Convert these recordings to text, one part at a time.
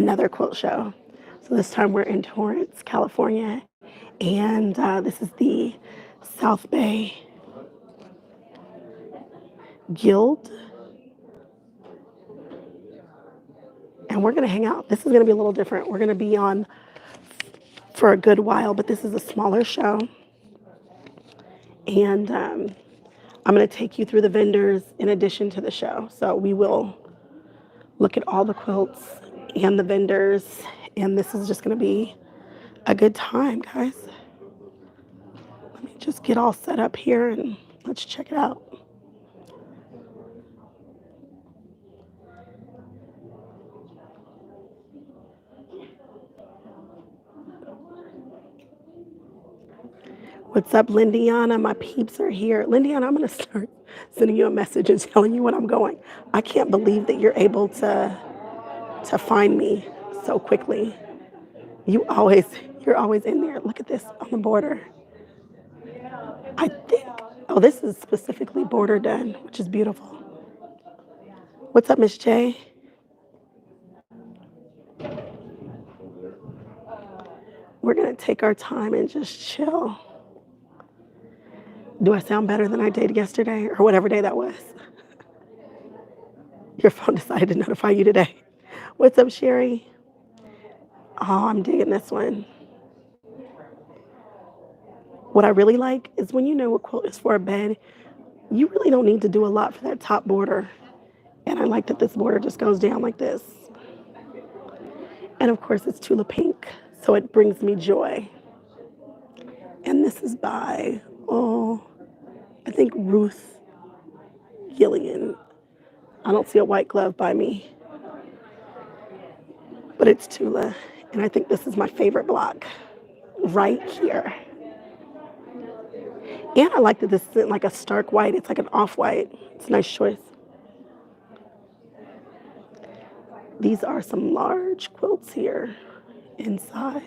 another quilt show. So this time we're in Torrance, California, and this is the South Bay Guild, and we're gonna hang out. This is gonna be a little different. We're gonna be on for a good while, but this is a smaller show, and I'm gonna take you through the vendors in addition to the show. So we will look at all the quilts and the vendors, and this is just gonna be a good time, guys. Let me just get all set up here and let's check it out. What's up, Lindiana? My peeps are here. Lindiana, I'm gonna start sending you a message and telling you when I'm going. I can't believe that you're able to find me so quickly. You're always in there. Look at this on the border. I think, oh, this is specifically border done, which is beautiful. What's up, Miss J? We're gonna take our time and just chill. Do I sound better than I did yesterday or whatever day that was? Your phone decided to notify you today. What's up, Sherry? Oh, I'm digging this one. What I really like is when you know a quilt is for a bed, you really don't need to do a lot for that top border. And I like that this border just goes down like this. And of course it's Tula Pink, so it brings me joy. And this is by, I think Ruth Gillian. I don't see a white glove by me, but it's Tula. And I think this is my favorite block right here. And I like that this isn't like a stark white, it's like an off-white. It's a nice choice. These are some large quilts here in size.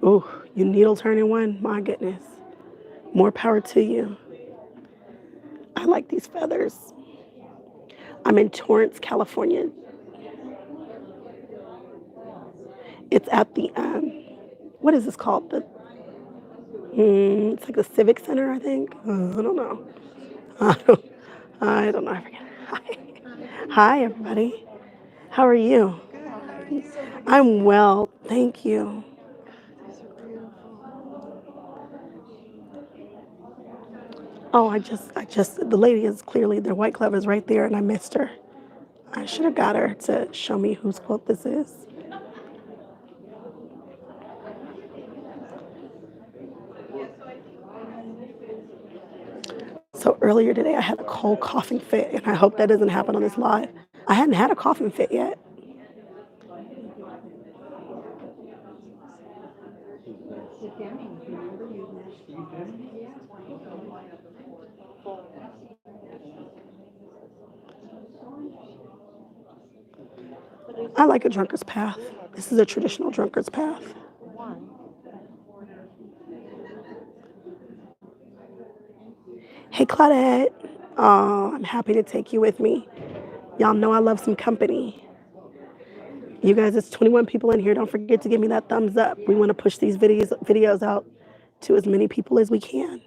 Oh, you needle turning one? My goodness. More power to you. I like these feathers. I'm in Torrance, California. It's at the, what is this called? It's like the Civic Center, I think. I don't know. I don't know. I forget. Hi, everybody. How are you? I'm well, thank you. Oh, I just, the lady is clearly, their white glove is right there and I missed her. I should have got her to show me whose quilt this is. So earlier today I had a cold coughing fit and I hope that doesn't happen on this live. I hadn't had a coughing fit yet. I like a drunkard's path. This is a traditional drunkard's path. Hey, Claudette. Oh, I'm happy to take you with me. Y'all know I love some company. You guys, it's 21 people in here. Don't forget to give me that thumbs up. We want to push these videos out to as many people as we can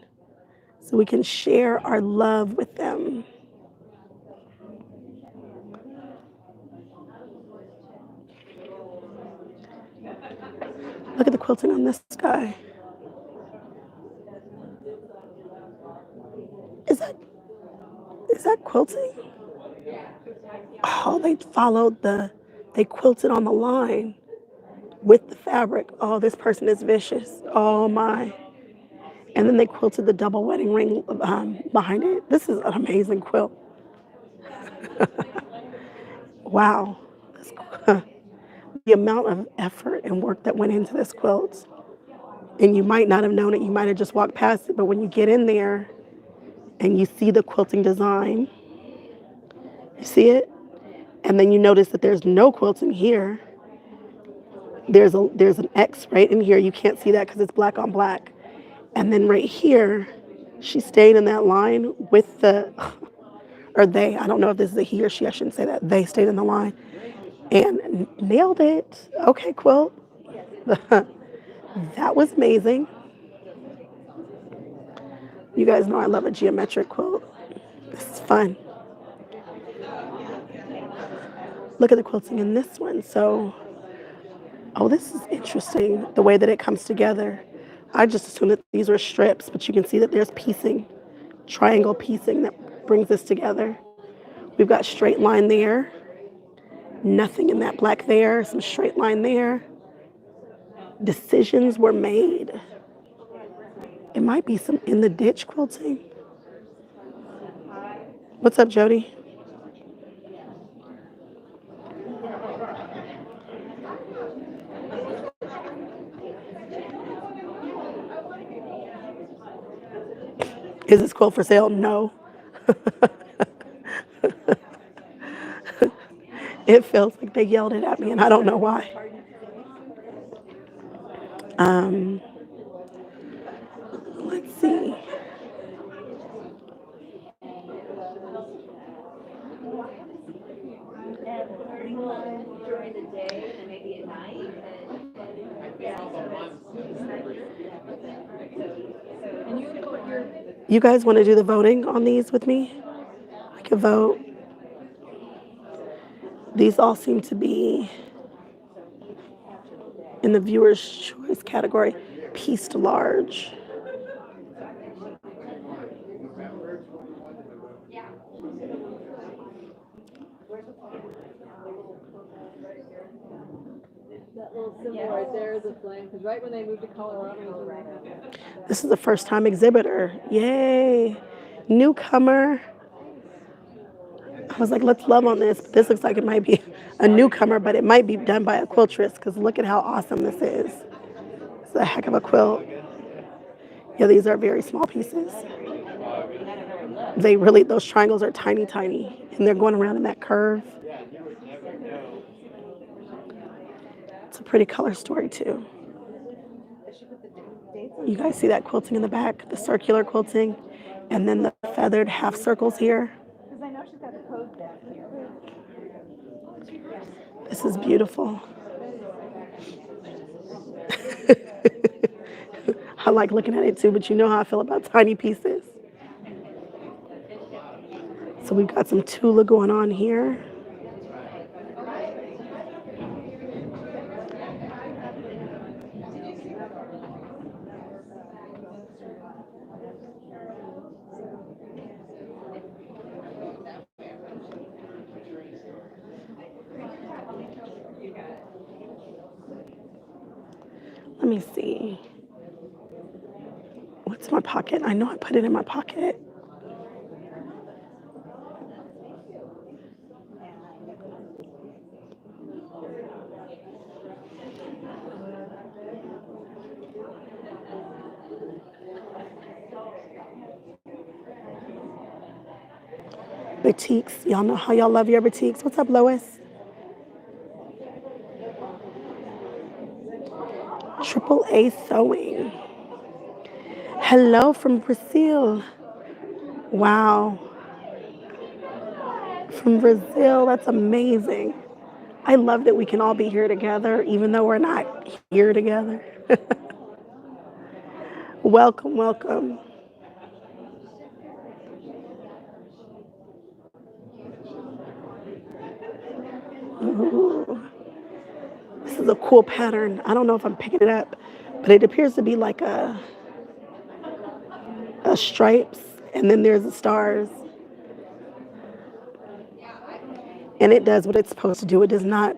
so we can share our love with them. Look at the quilting on this guy. Is that quilting? Oh, they quilted on the line with the fabric. Oh, this person is vicious. Oh my. And then they quilted the double wedding ring behind it. This is an amazing quilt. Wow. The amount of effort and work that went into this quilt. And you might not have known it. You might have just walked past it. But when you get in there and you see the quilting design, you see it? And then you notice that there's no quilting here. There's an X right in here. You can't see that because it's black on black. And then right here, She stayed in that line with the, or they, I don't know if this is a he or she, I shouldn't say that. They stayed in the line and nailed it. Okay, Quilt. That was amazing. You guys know I love a geometric quilt. This is fun. Look at the quilting in this one. So, oh, this is interesting, the way that it comes together. I just assumed that these were strips, but you can see that there's piecing, triangle piecing that brings this together. We've got straight line there, nothing in that black there, some straight line there. Decisions were made. It might be some in the ditch quilting. What's up, Jody? Is this quilt for sale? No. It feels like they yelled it at me, and I don't know why. Let's see. You guys want to do the voting on these with me? I can vote. These all seem to be in the viewer's choice category, pieced large. That little symbol right there is a flame, because right when they moved to Colorado, This is a first-time exhibitor. Yay! Newcomer. I was like, let's love on this. This looks like it might be a newcomer, but it might be done by a quiltress, because look at how awesome this is. It's a heck of a quilt. Yeah, these are very small pieces. They really, those triangles are tiny, tiny, and they're going around in that curve. It's a pretty color story, too. You guys see that quilting in the back, the circular quilting, and then the feathered half circles here. because I know she's got a code back here. This is beautiful. I like looking at it too, but you know how I feel about tiny pieces. So we've got some Tula going on here. Let me see. What's my pocket? I know I put it in my pocket. Boutiques. Y'all know how y'all love your boutiques. What's up, Lois? Triple A Sewing. Hello from Brazil. Wow. From Brazil, that's amazing. I love that we can all be here together, even though we're not here together. Welcome, welcome. Ooh. This is a cool pattern. I don't know if I'm picking it up, but it appears to be like a stripes, and then there's the stars. And it does what it's supposed to do. It does not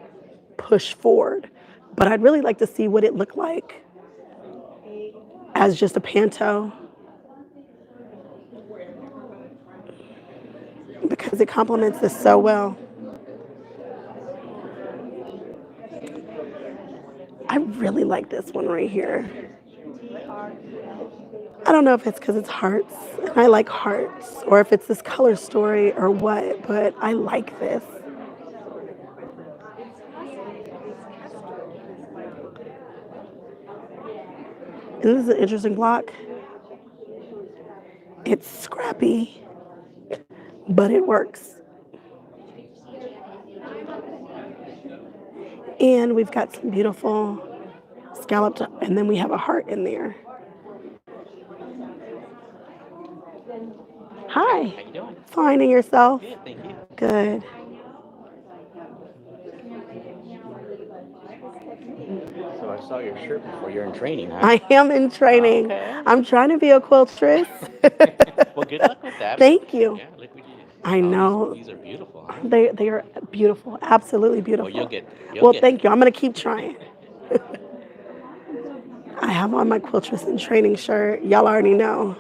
push forward. But I'd really like to see what it looked like as just a panto, because it complements this so well. I really like this one right here. I don't know if it's because it's hearts, and I like hearts, or if it's this color story or what, but I like this. And this is an interesting block. It's scrappy, but it works. And we've got some beautiful scalloped, and then we have a heart in there. Hi. How you doing? Fine, and yourself? Good, thank you. Good. So I saw your shirt before. You're in training, huh? I am in training. Okay. I'm trying to be a quiltress. Well, good luck with that. Thank you. Yeah, look what you. I know. These are beautiful, huh? They are beautiful, absolutely beautiful. Well, you'll get there. Well, thank you. I'm going to keep trying. I have on my quiltress in training shirt. Y'all already know.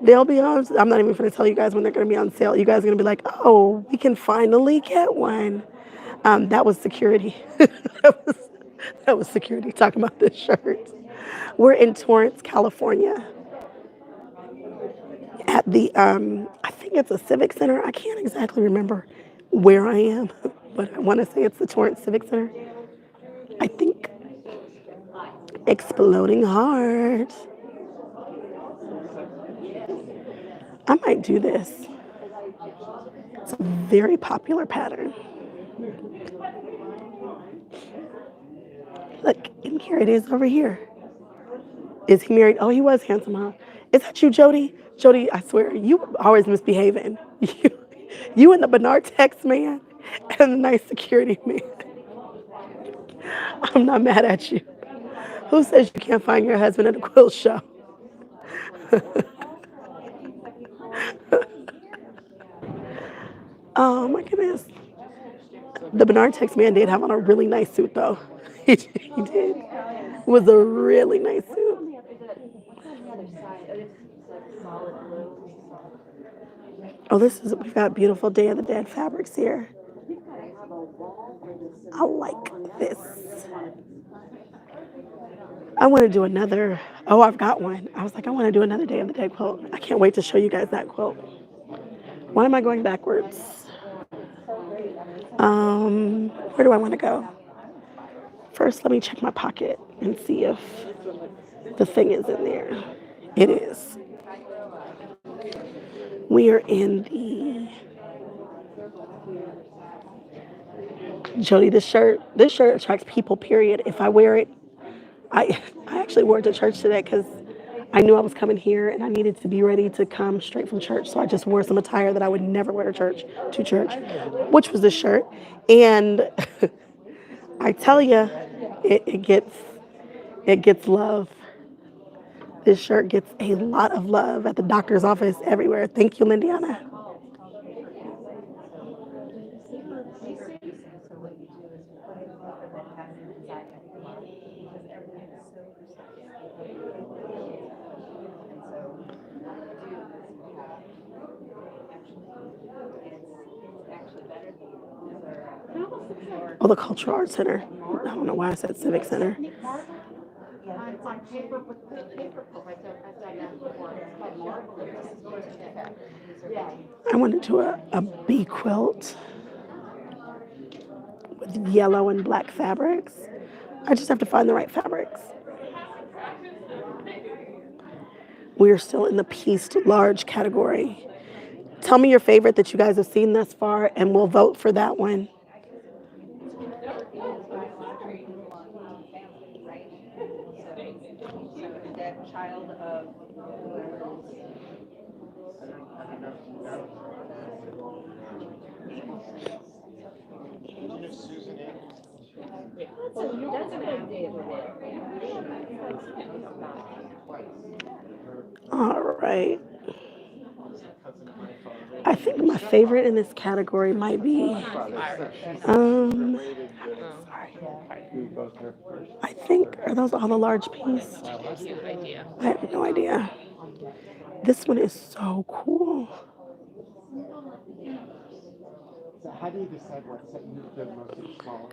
They'll be on. I'm not even going to tell you guys when they're going to be on sale. You guys are going to be like, oh, we can finally get one. That was security. that was security talking about this shirt. We're in Torrance, California. At the, I think it's a civic center. I can't exactly remember where I am, but I want to say it's the Torrance Civic Center. I think. Exploding Heart. I might do this. It's a very popular pattern. Look, and here it is over here. Is he married? Oh, he was handsome, huh? Is that you, Jody? Jody, I swear, you always misbehaving. You and the Bernard Tex man and the nice security man. I'm not mad at you. Who says you can't find your husband at a quilt show? Oh my goodness. The Bernard Tex man did have on a really nice suit though. He did. It was a really nice suit. Oh, we've got beautiful Day of the Dead fabrics here. I like this. I want to do another. Oh, I've got one. I was like, I want to do another Day of the Dead quilt. I can't wait to show you guys that quilt. Why am I going backwards? Where do I want to go? First, let me check my pocket and see if the thing is in there. It is. We are in the Jody. This shirt attracts people. Period. If I wear it, I actually wore it to church today because I knew I was coming here and I needed to be ready to come straight from church. So I just wore some attire that I would never wear to church, which was this shirt. And I tell you, it gets love. This shirt gets a lot of love at the doctor's office, everywhere. Thank you, Lindiana. Oh, the Cultural Arts Center. I don't know why I said Civic Center. I want to do a bee quilt with yellow and black fabrics. I just have to find the right fabrics. We are still in the pieced large category. Tell me your favorite that you guys have seen thus far, and we'll vote for that one. All right. I think my favorite in this category might be, I think, are those all the large pieces? I have no idea. This one is so cool. So how do you decide what's the most small?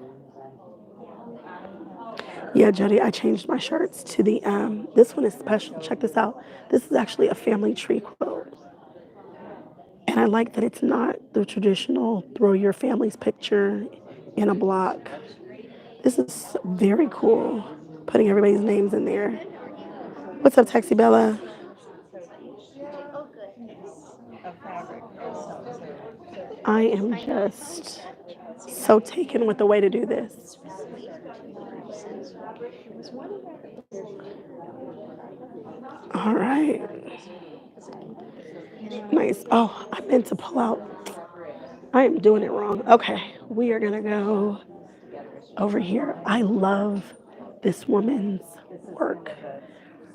Yeah, Jody, I changed my shirts to the, this one is special. Check this out. This is actually a family tree quilt. And I like that it's not the traditional throw your family's picture in a block. This is very cool, putting everybody's names in there. What's up, Taxi Bella? I am just so taken with the way to do this. All right. Nice. Oh, I meant to pull out. I am doing it wrong. Okay, we are gonna go over here. I love this woman's work,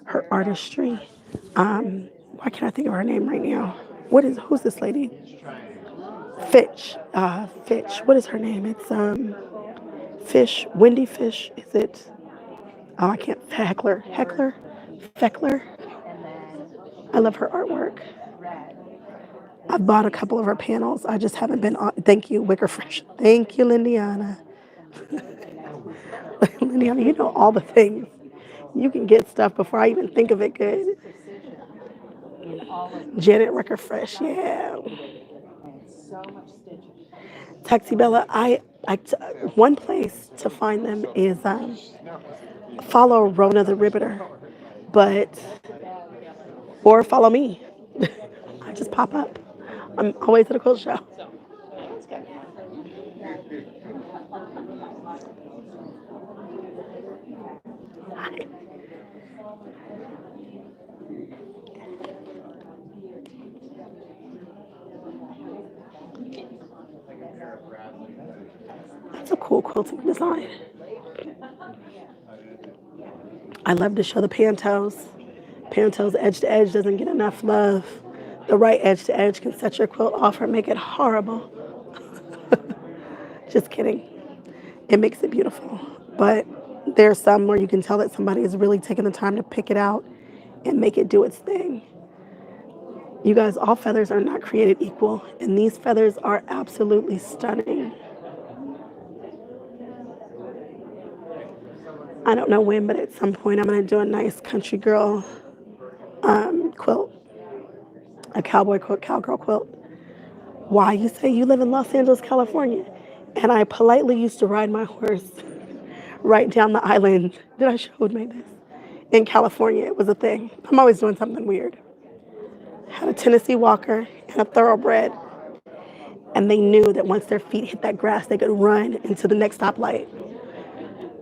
her artistry. Why can't I think of her name right now? Who's this lady? Fitch. Fitch. What is her name? It's Fish. Wendy Fish. Is it? Oh, I can't. Feckler. I love her artwork. I've bought a couple of her panels. I just haven't been on. Thank you, Wicker Fresh. Thank you, Lindiana. Lindiana, you know all the things. You can get stuff before I even think of it good. Janet Wicker Fresh, yeah. Taxi Bella, one place to find them is follow Rona the Riveter, or follow me. I just pop up. I'm always at a quilt show. Hi. That's a cool quilting design. I love to show the pantos. Pantos edge to edge doesn't get enough love. The right edge to edge can set your quilt off or make it horrible. Just kidding. It makes it beautiful. But there's some where you can tell that somebody is really taking the time to pick it out and make it do its thing. You guys, all feathers are not created equal, and these feathers are absolutely stunning. I don't know when, but at some point I'm going to do a nice country girl quilt, a cowboy quilt, cowgirl quilt. Why, you say you live in Los Angeles, California? And I politely used to ride my horse right down the island. Did I show me this? In California, it was a thing. I'm always doing something weird. Had a Tennessee Walker and a Thoroughbred, and they knew that once their feet hit that grass, they could run into the next stoplight.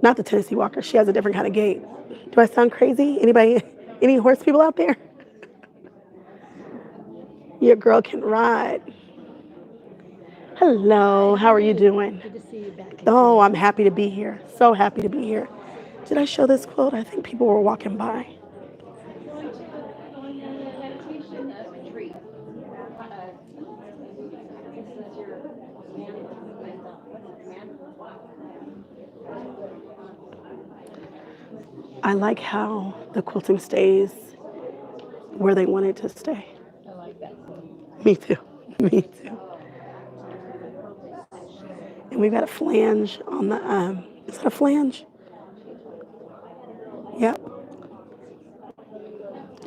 Not the Tennessee Walker. She has a different kind of gait. Do I sound crazy? Anybody? Any horse people out there? Your girl can ride. Hello. How are you doing? Good to see you back. Oh, I'm happy to be here. So happy to be here. Did I show this quilt? I think people were walking by. I like how the quilting stays where they want it to stay. I like that. Me too. Me too. And we've got a flange on the, is that a flange? Yep.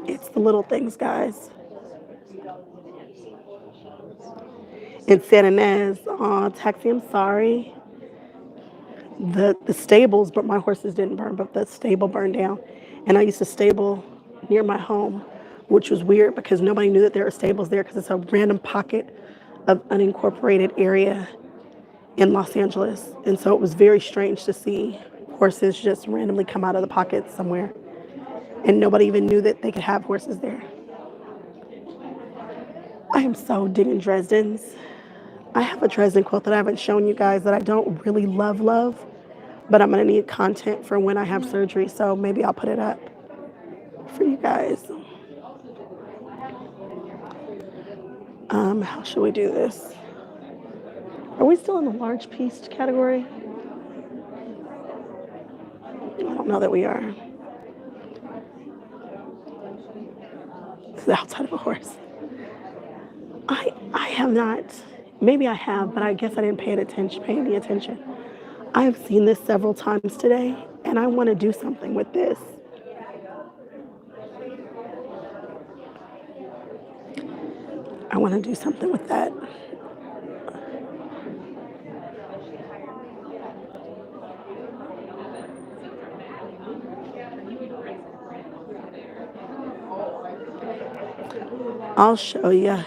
It's the little things, guys. In San Ynez, Taxi, I'm sorry. The stables, but my horses didn't burn, but the stable burned down. And I used to stable near my home, which was weird because nobody knew that there were stables there because it's a random pocket of unincorporated area in Los Angeles. And so it was very strange to see horses just randomly come out of the pocket somewhere. And nobody even knew that they could have horses there. I am so digging Dresden's. I have a Dresden quilt that I haven't shown you guys that I don't really love, but I'm gonna need content for when I have surgery, so maybe I'll put it up for you guys. How should we do this? Are we still in the large piece category? I don't know that we are. This is outside of a horse. I have not, maybe I have, but I guess I didn't pay any attention. I have seen this several times today, and I want to do something with this. I want to do something with that. I'll show you.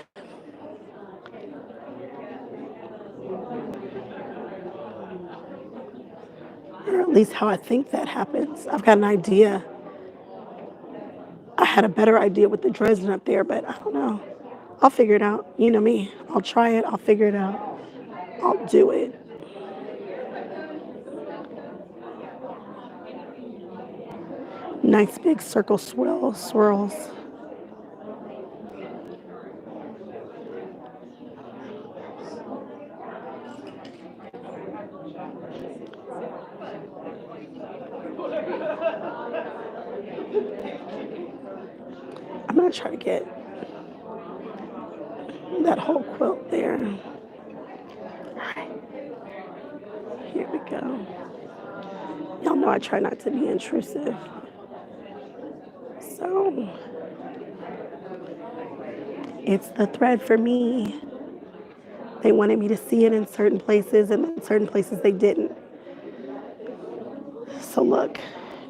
least how I think that happens. I've got an idea. I had a better idea with the Dresden up there, but I don't know. I'll figure it out. You know me. I'll try it. I'll figure it out. I'll do it. Nice big circle swirls. I'm gonna try to get that whole quilt there. All right, here we go. Y'all know I try not to be intrusive. So, it's the thread for me. They wanted me to see it in certain places, and in certain places they didn't. So look,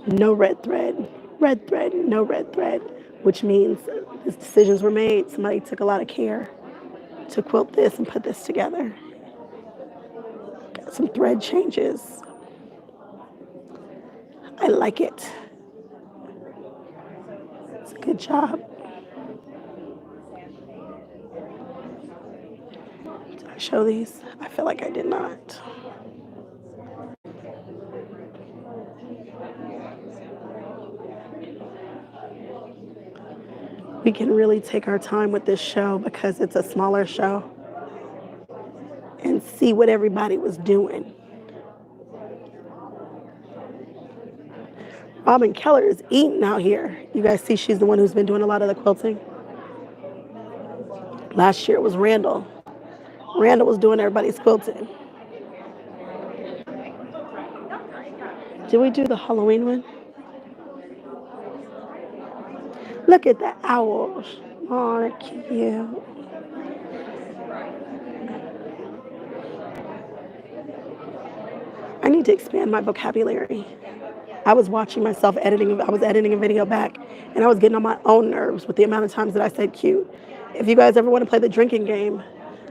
no red thread, no red thread, which means these decisions were made. Somebody took a lot of care to quilt this and put this together. Got some thread changes. I like it. It's a good job. Did I show these? I feel like I did not. We can really take our time with this show because it's a smaller show and see what everybody was doing. Robin Keller is eating out here. You guys see she's the one who's been doing a lot of the quilting. Last year it was Randall. Randall was doing everybody's quilting. Did we do the Halloween one? Look at the owls. Oh, they're cute. I need to expand my vocabulary. I was watching myself editing. I was editing a video back, and I was getting on my own nerves with the amount of times that I said cute. If you guys ever want to play the drinking game,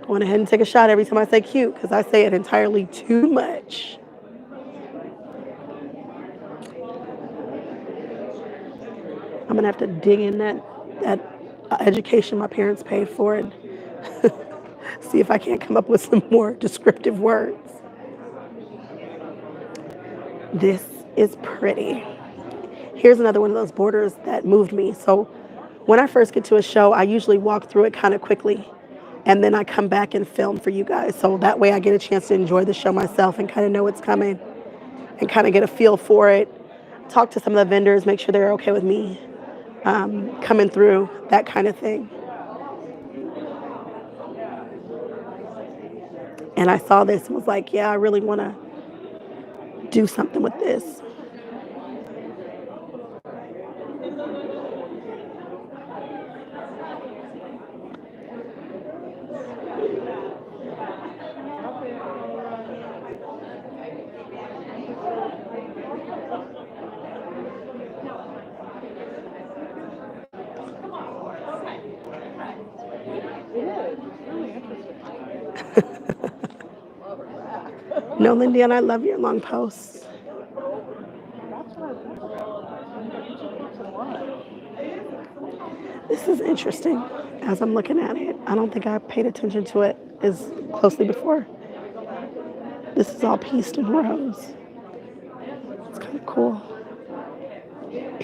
go on ahead and take a shot every time I say cute, because I say it entirely too much. I'm going to have to dig in that education my parents paid for and see if I can't come up with some more descriptive words. This is pretty. Here's another one of those borders that moved me. So when I first get to a show, I usually walk through it kind of quickly, and then I come back and film for you guys. So that way I get a chance to enjoy the show myself and kind of know what's coming and kind of get a feel for it. Talk to some of the vendors, make sure they're okay with me coming through, that kind of thing. And I saw this and was like, yeah, I really want to do something with this. No, Lindy, and I love your long posts. This is interesting as I'm looking at it. I don't think I paid attention to it as closely before. This is all pieced in rows. It's kind of cool.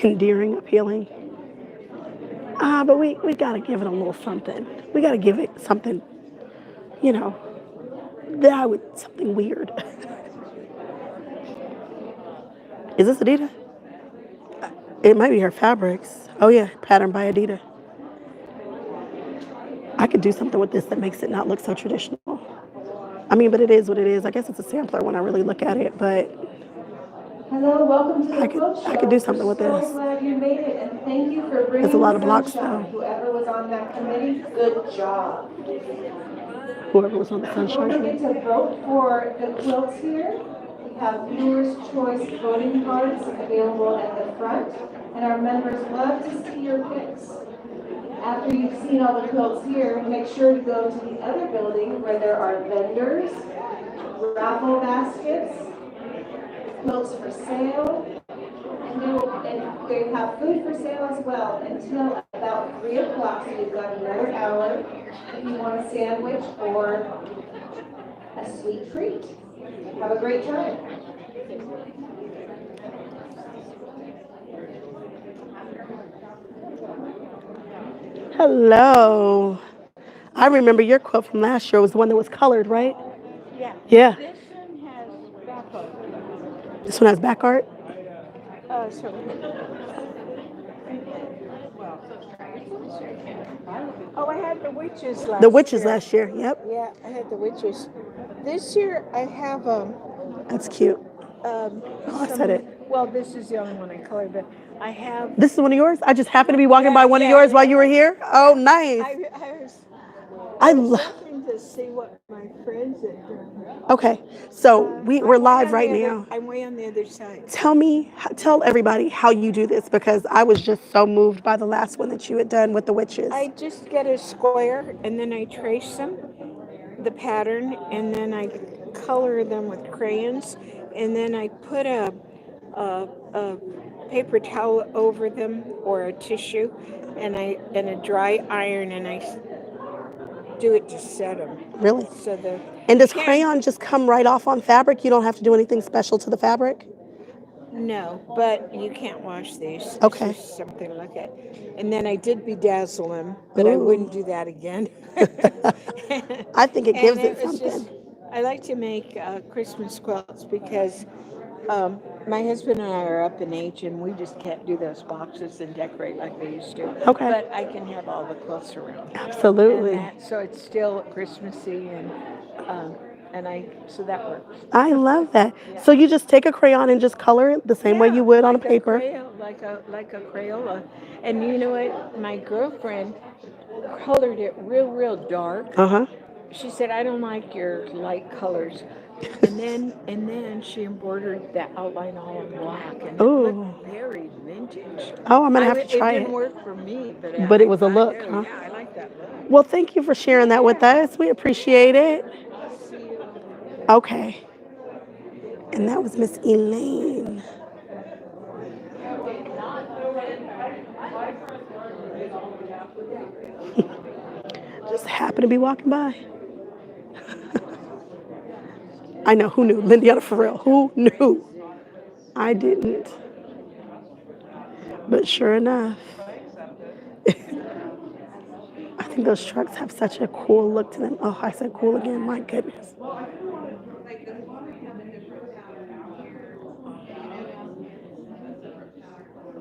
Endearing, appealing. But we got to give it a little something. We got to give it something, you know, something weird. Is this Adidas? It might be her fabrics. Oh yeah, patterned by Adidas. I could do something with this that makes it not look so traditional. I mean, but it is what it is. I guess it's a sampler when I really look at it, but hello, welcome to the Quilt Show. I could do something with this. We're so glad you made it, and thank you for bringing There's a lot of blocks sunshine. though. Whoever was on that committee, good job. Whoever was on the Don't sunshine. forget to vote for the quilts here. We have viewers' choice voting cards available at the front, and our members love to see your picks. After you've seen all the quilts here, make sure to go to the other building where there are vendors, raffle baskets, quilts for sale. And they have food for sale as well until about 3 o'clock, so you've got another hour if you want a sandwich or a sweet treat. Have a great time. Hello. I remember your quilt from last year was the one that was colored, right? Yeah. Yeah. This one has back art. This one has back art? So I had the witches last year. The witches last year, yep. Yeah, I had the witches. This year I have That's cute. oh, I said it. Well, this is the only one I colored, but I have. This is one of yours? I just happened to be walking by one of yours while you were here? Oh, nice. I was looking to see what my friends had done. Okay, so we're live right now. I'm way on the other side. Tell everybody how you do this, because I was just so moved by the last one that you had done with the witches. I just get a square and then I trace them, the pattern, and then I color them with crayons, and then I put a paper towel over them or a tissue, and a dry iron, and I do it to set them. Really? So and does crayon just come right off on fabric? You don't have to do anything special to the fabric? No, but you can't wash these. Okay. It's just something to look at. And then I did bedazzle them, but I wouldn't do that again. I think it gives it something. I like to make Christmas quilts because my husband and I are up in age, and we just can't do those boxes and decorate like we used to. Okay. But I can have all the quilts around. Absolutely. So it's still Christmassy, so that works. I love that. Yeah. So you just take a crayon and just color it the same way you would on a paper? Like a Crayola. And you know what? My girlfriend colored it real dark. Uh-huh. She said, I don't like your light colors. And then she embroidered that outline all in black, and it looked very vintage. Oh, I'm gonna have to try it. It didn't work for me, but it was a look, huh? Yeah, I like that look. Well, thank you for sharing that with us. We appreciate it. Okay. And that was Miss Elaine. Just happened to be walking by. I know, who knew? Lindiana, for real, who knew? I didn't. But sure enough, I think those trucks have such a cool look to them. Oh, I said cool again, my goodness.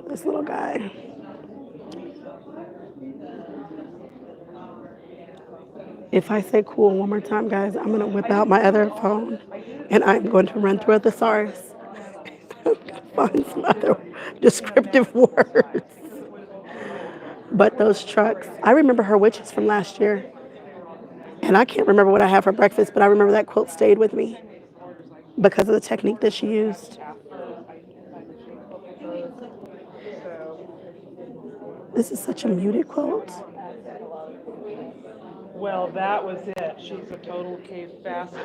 This little guy. If I say cool one more time, guys, I'm going to whip out my other phone and I'm going to run through a thesaurus and find some other descriptive words. But those trucks, I remember her witches from last year. And I can't remember what I had for breakfast, but I remember that quilt stayed with me because of the technique that she used. This is such a muted quilt. Well, that was it. She's a total cave facet.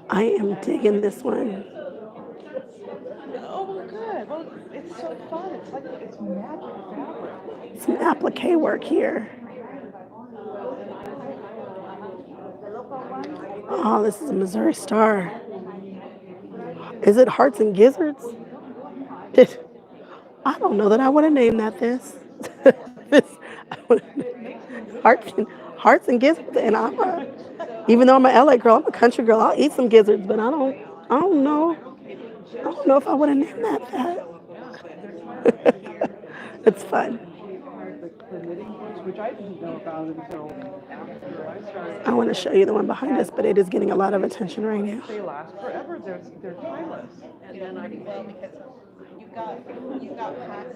I am digging this one. Oh, good. Well, it's so fun. It's like it's magic fabric. Some applique work here. Oh, this is a Missouri Star. Is it Hearts and Gizzards? I don't know that I would have named that this. Hearts and Gizzards, and even though I'm an LA girl, I'm a country girl. I'll eat some gizzards, but I don't know if I would have named that. It's fun. The knitting books, which I didn't know about until after I started. I want to show you the one behind us, but it is getting a lot of attention right now. They last forever. They're timeless. And then I well because you've got print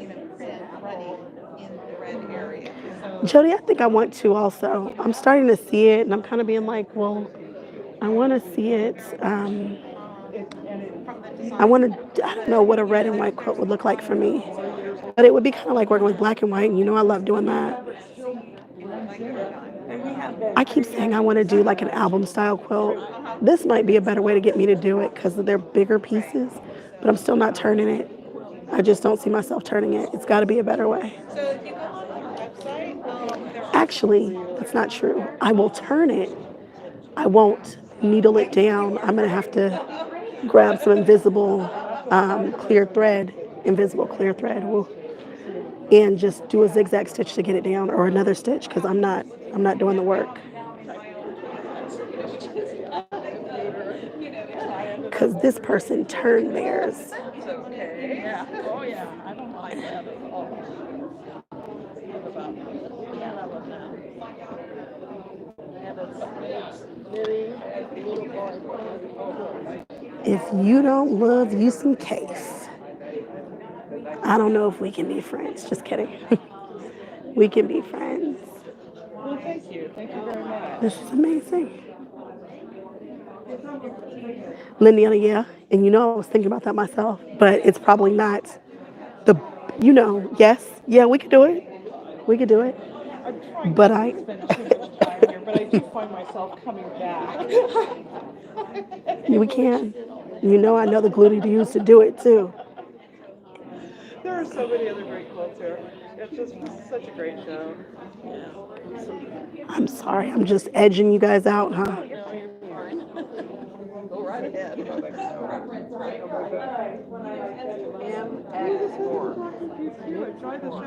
ready in the red area. So Jody, I think I want to also. I'm starting to see it, and I'm kind of being like, well, I want to see it. I don't know what a red and white quilt would look like for me. But it would be kind of like working with black and white, and I love doing that. I keep saying I want to do like an album style quilt. This might be a better way to get me to do it because they're bigger pieces. but I'm still not turning it. I just don't see myself turning it. It's got to be a better way. So if you go on our website, there are Actually, that's not true. I will turn it. I won't needle it down. I'm going to have to grab some invisible invisible clear thread, and just do a zigzag stitch to get it down, or another stitch, because I'm not doing the work. Because this person turned theirs. Okay. Yeah. Oh yeah. I don't mind that at all. If you don't love you some case, I don't know if we can be friends. Just kidding. We can be friends. Well, thank you. Thank you very much. This is amazing. Lindiana, yeah. And you know I was thinking about that myself, but it's probably not the, yes. Yeah, we could do it. We could do it. I'm trying But not I, to spend too much time here, but I do find myself coming back. we can. I know the glue to use to do it too. There are so many other great quilts here. It's just such a great show. I'm sorry, I'm just edging you guys out, huh? No, you're fine. Go right ahead. Enjoy the show.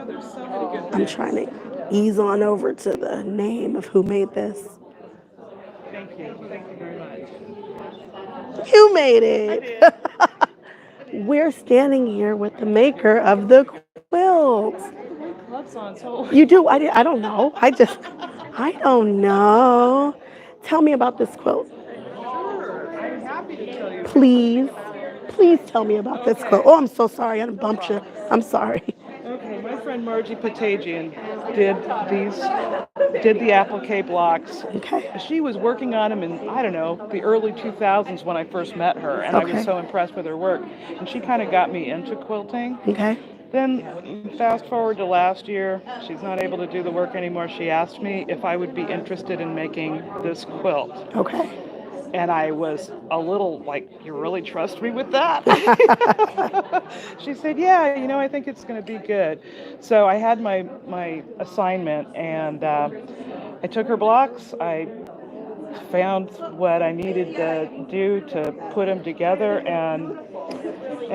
There's so many good I'm trying to ease on over to the name of who made this. Thank you. Thank you very much. You made it. We're standing here with the maker of the quilt. Gloves on, so You do? I don't know. I don't know. Tell me about this quilt. sure. I'm happy to tell you. Please. Please tell me about this quilt. Oh, I'm so sorry. I done bumped you. I'm sorry. Okay, my friend Margie Patagian did the applique blocks. Okay. She was working on them in, I don't know, the early 2000s when I first met her, and I Okay. was so impressed with her work. And she kind of got me into quilting. Okay. Then, fast forward to last year, she's not able to do the work anymore. She asked me if I would be interested in making this quilt. Okay. And I was a little like, you really trust me with that? She said, yeah, I think it's going to be good. So I had my assignment, and I took her blocks. I found what I needed to do to put them together, and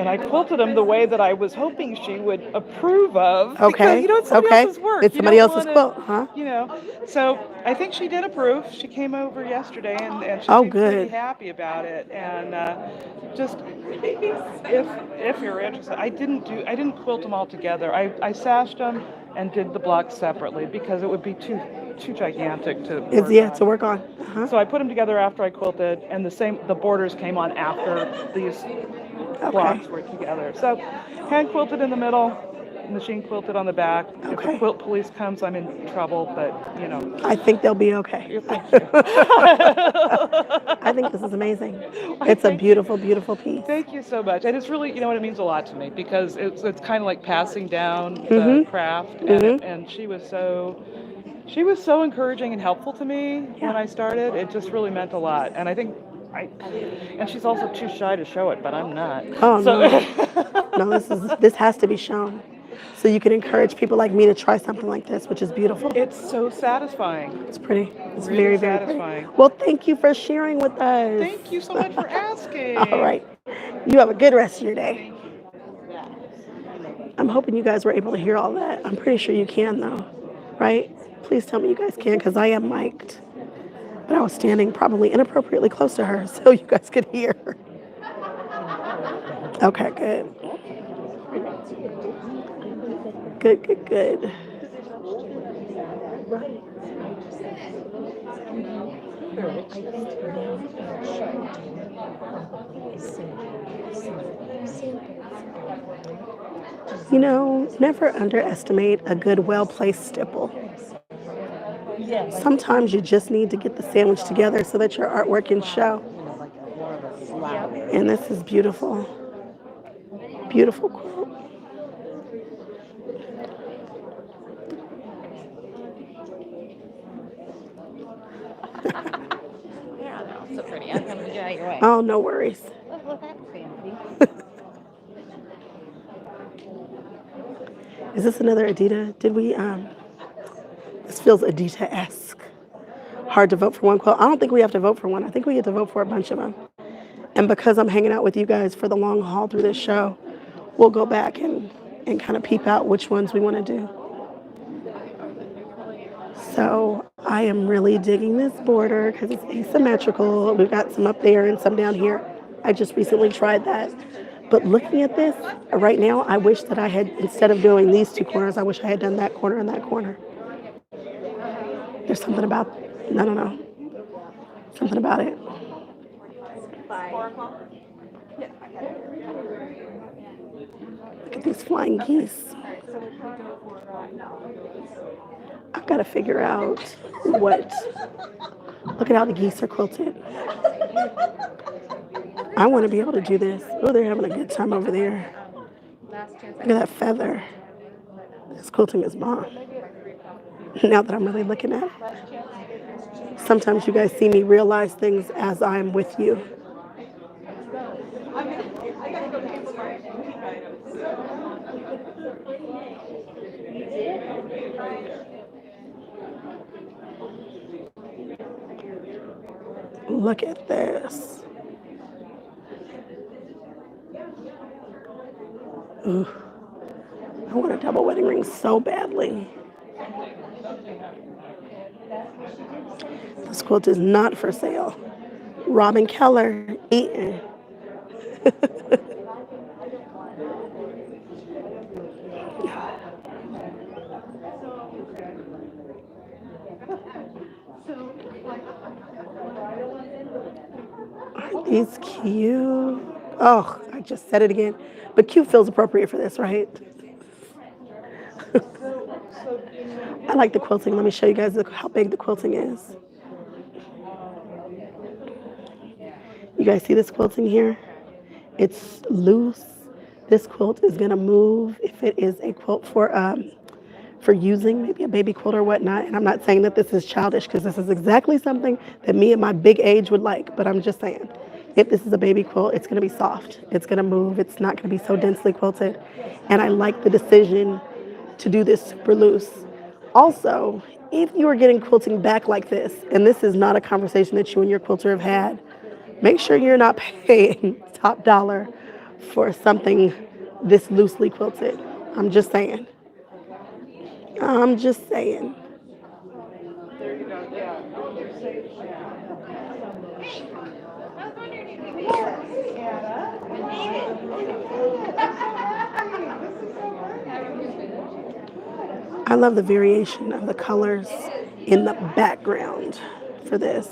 I quilted them the way that I was hoping she would approve of. Okay. Because, it's somebody else's work. It's You somebody don't else's wanna- quilt, huh? So I think she did approve. She came over yesterday, and she Oh, seemed pretty good. happy about it. And just if you're interested, I didn't quilt them all together. I sashed them and did the blocks separately because it would be too gigantic to work on. To work on. Uh-huh. So I put them together after I quilted, and the borders came on after these blocks were together. So hand quilted in the middle, machine quilted on the back. If Okay. the quilt police comes, I'm in trouble, but I think they'll be okay. Thank you. I think this is amazing. It's a beautiful, beautiful piece. Thank you so much. And it's really, it means a lot to me because it's kind of like passing down the craft. And she was so encouraging and helpful to me when I started. It just really meant a lot. And I think and she's also too shy to show it, but I'm not. Oh, no. No, this has to be shown. So you can encourage people like me to try something like this, which is beautiful. It's so satisfying. It's pretty. It's really very, very satisfying. pretty. Well, thank you for sharing with us. Thank you so much for asking. All right. You have a good rest of your day. I'm hoping you guys were able to hear all that. I'm pretty sure you can, though. Right? Please tell me you guys can, because I am mic'd. But I was standing probably inappropriately close to her, so you guys could hear. Okay, good. Good. Never underestimate a good, well-placed stipple. Sometimes you just need to get the sandwich together so that your artwork can show. And this is beautiful. Beautiful quilt. Yeah, that was so pretty. I'm going to get out of your way. Oh, no worries. Look at that fancy. Is this another Adidas? Did we, this feels Adidas-esque. Hard to vote for one quilt. I don't think we have to vote for one. I think we get to vote for a bunch of them. And because I'm hanging out with you guys for the long haul through this show, we'll go back and kind of peep out which ones we want to do. So I am really digging this border because it's asymmetrical. We've got some up there and some down here. I just recently tried that. But looking at this right now, I wish that I had, instead of doing these two corners, I wish I had done that corner and that corner. There's something about, I don't know, something about it. Look at these flying geese. I've got to figure out what, look at how the geese are quilted. I want to be able to do this. Oh, they're having a good time over there. Look at that feather. This quilting is bomb. Now that I'm really looking at it. Sometimes you guys see me realize things as I'm with you. Look at this. Ooh. I want a double wedding ring so badly. This quilt is not for sale. Robin Keller, Eaton. Aren't these cute? Oh, I just said it again. But cute feels appropriate for this, right? I like the quilting. Let me show you guys how big the quilting is. You guys see this quilting here? It's loose. This quilt is going to move if it is a quilt for using, maybe a baby quilt or whatnot. And I'm not saying that this is childish, because this is exactly something that me at my big age would like. But I'm just saying, if this is a baby quilt, it's going to be soft. It's going to move. It's not going to be so densely quilted. And I like the decision to do this super loose. Also, if you are getting quilting back like this, and this is not a conversation that you and your quilter have had, make sure you're not paying top dollar for something this loosely quilted. I'm just saying. I'm just saying. I love the variation of the colors in the background for this.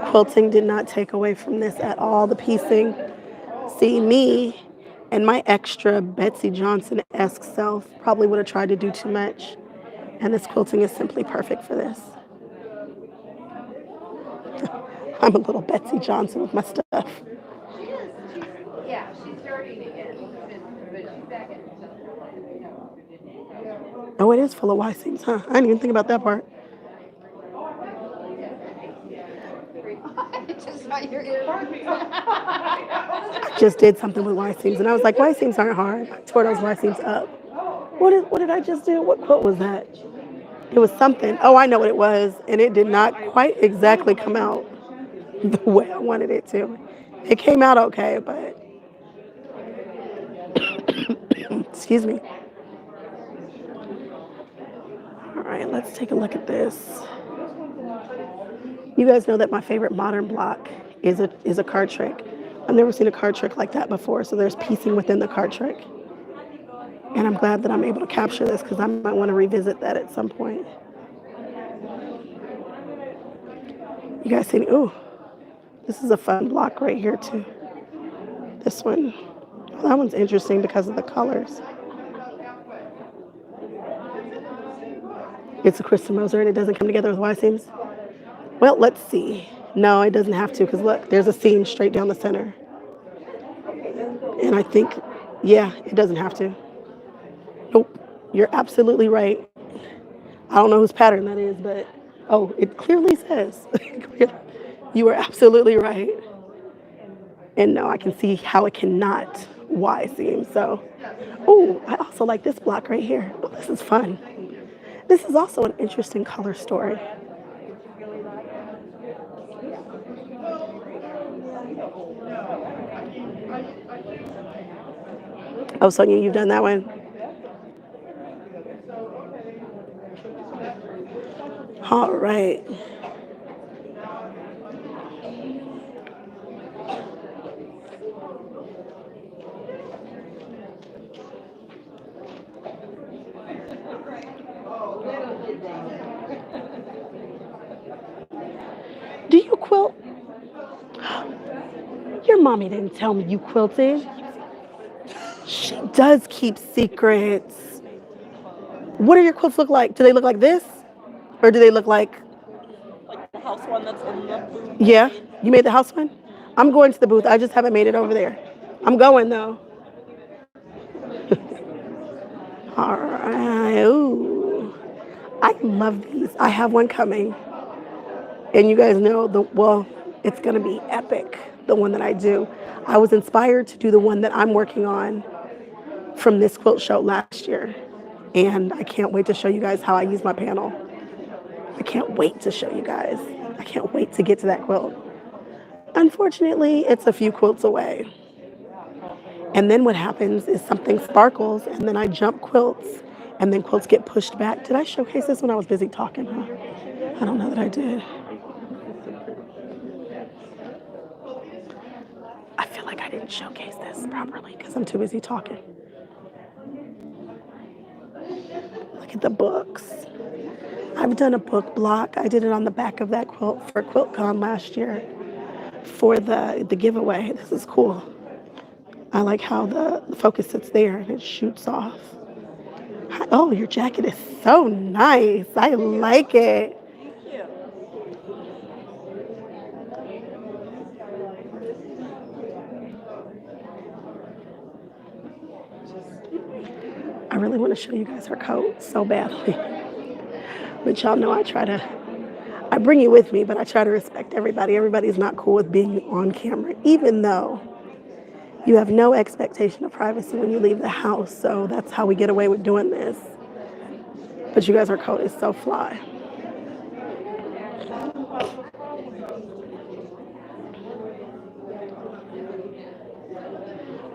Quilting did not take away from this at all. The piecing. See, me and my extra Betsy Johnson-esque self probably would have tried to do too much. And this quilting is simply perfect for this. I'm a little Betsy Johnson with my stuff. Yeah, she's starting again, but she's back in. Oh, it is full of Y seams, huh? I didn't even think about that part. I just did something with Y seams, and I was like, Y seams aren't hard. I tore those Y seams up. What did I just do? What quilt was that? It was something. Oh, I know what it was, and it did not quite exactly come out the way I wanted it to. It came out okay, but excuse me. All right, let's take a look at this. You guys know that my favorite modern block is a card trick. I've never seen a card trick like that before, so there's piecing within the card trick. And I'm glad that I'm able to capture this, because I might want to revisit that at some point. You guys see, ooh, this is a fun block right here too. This one, well, that one's interesting because of the colors. It's a Kristen Moser and it doesn't come together with Y seams. Well, let's see. No, it doesn't have to, because look, there's a seam straight down the center. And I think, yeah, it doesn't have to. Nope, you're absolutely right. I don't know whose pattern that is, but, oh, it clearly says. You are absolutely right. And no, I can see how it cannot Y seam. So, oh, I also like this block right here. Oh, this is fun. This is also an interesting color story. Oh, Sonia, you've done that one. All right. Do you quilt? Your mommy didn't tell me you quilted. She does keep secrets. What do your quilts look like? Do they look like this? Or do they look like... The house one that's in the booth. Yeah? You made the house one? I'm going to the booth. I just haven't made it over there. I'm going, though. All right. Ooh. I love these. I have one coming. And you guys know, it's going to be epic, the one that I do. I was inspired to do the one that I'm working on from this quilt show last year. And I can't wait to show you guys how I use my panel. I can't wait to show you guys. I can't wait to get to that quilt. Unfortunately, it's a few quilts away. And then what happens is something sparkles, and then I jump quilts, and then quilts get pushed back. Did I showcase this when I was busy talking? Huh? I don't know that I did. I feel like I didn't showcase this properly because I'm too busy talking. Look at the books. I've done a book block. I did it on the back of that quilt for QuiltCon last year for the giveaway. This is cool. I like how the focus sits there and it shoots off. Oh, your jacket is so nice. I like it. Thank you. I really want to show you guys her coat so badly. But y'all know I bring you with me, but I try to respect everybody. Everybody's not cool with being on camera, even though you have no expectation of privacy when you leave the house. So that's how we get away with doing this. But you guys, her coat is so fly.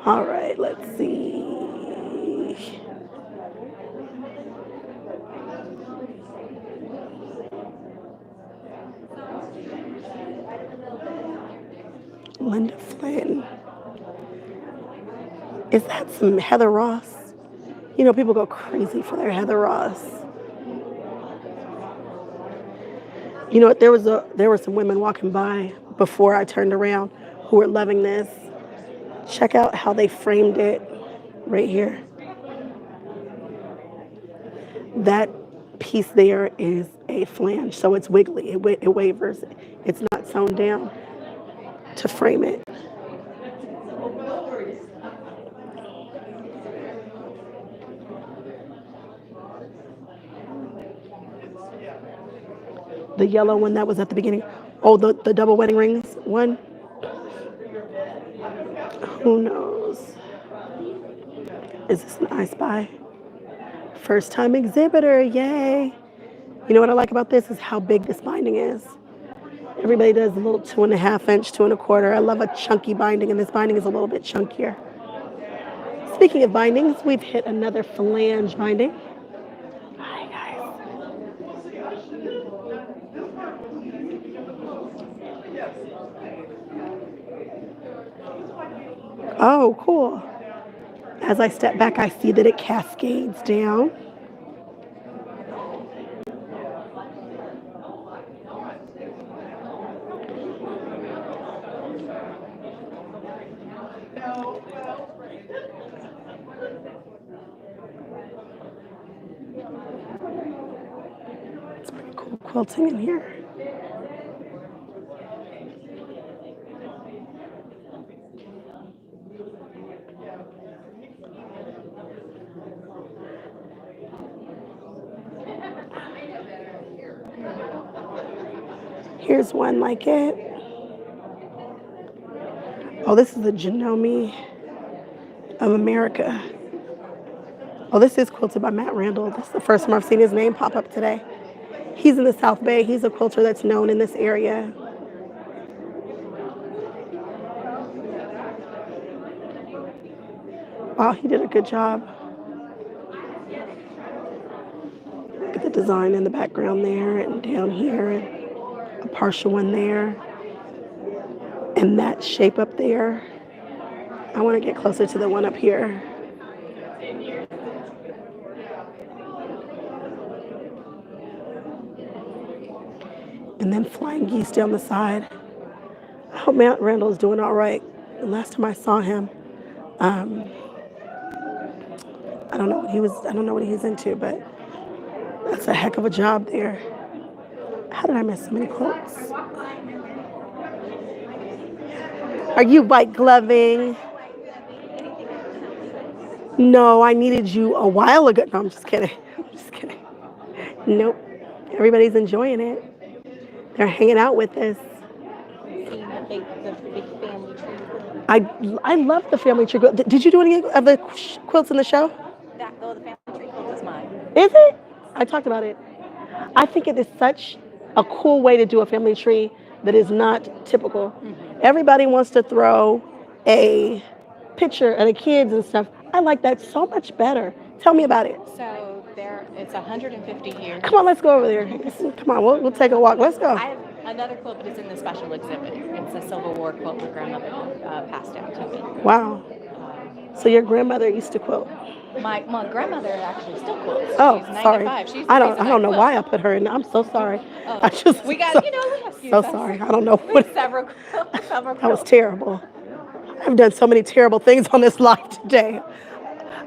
All right, let's see. Linda Flynn. Is that some Heather Ross? You know, people go crazy for their Heather Ross. You know what? There were some women walking by before I turned around who were loving this. Check out how they framed it right here. That piece there is a flange, so it's wiggly. It wavers. It's not sewn down to frame it. The yellow one that was at the beginning. Oh, the double wedding rings one. Who knows? Is this an I Spy? First time exhibitor, yay. You know what I like about this is how big this binding is. Everybody does a little 2.5 inch, 2 1/4. I love a chunky binding, and this binding is a little bit chunkier. Speaking of bindings, we've hit another flange binding. Hi, guys. Oh, cool. As I step back, I see that it cascades down. It's pretty cool quilting in here. Here's one like it. Oh, this is a Janome of America. Oh, this is quilted by Matt Randall. This is the first time I've seen his name pop up today. He's in the South Bay. He's a quilter that's known in this area. Wow, he did a good job. Look at the design in the background there and down here and a partial one there and that shape up there. I want to get closer to the one up here. And then flying geese down the side. I hope Matt Randall is doing all right. The last time I saw him, I don't know what he's into, but that's a heck of a job there. How did I miss so many quilts? Are you white gloving? No, I needed you a while ago. No, I'm just kidding. I'm just kidding. Nope. Everybody's enjoying it. They're hanging out with us. I love the family tree quilt. Did you do any of the quilts in the show? The family tree quilt is mine. Is it? I talked about it. I think it is such a cool way to do a family tree that is not typical. Everybody wants to throw a picture of the kids and stuff. I like that so much better. Tell me about it. So it's 150 years. Come on, let's go over there. Come on, we'll take a walk. Let's go. I have another quilt, but it's in the special exhibit. It's a Civil War quilt my grandmother passed down to me. Wow. So your grandmother used to quilt. My grandmother actually still quilts. Oh, She's 95. sorry. She's I don't know why I put her in. I'm so sorry. Oh, I just we got, we have so sorry. I don't know we what. have several quilts. That was terrible. I've done so many terrible things on this live today.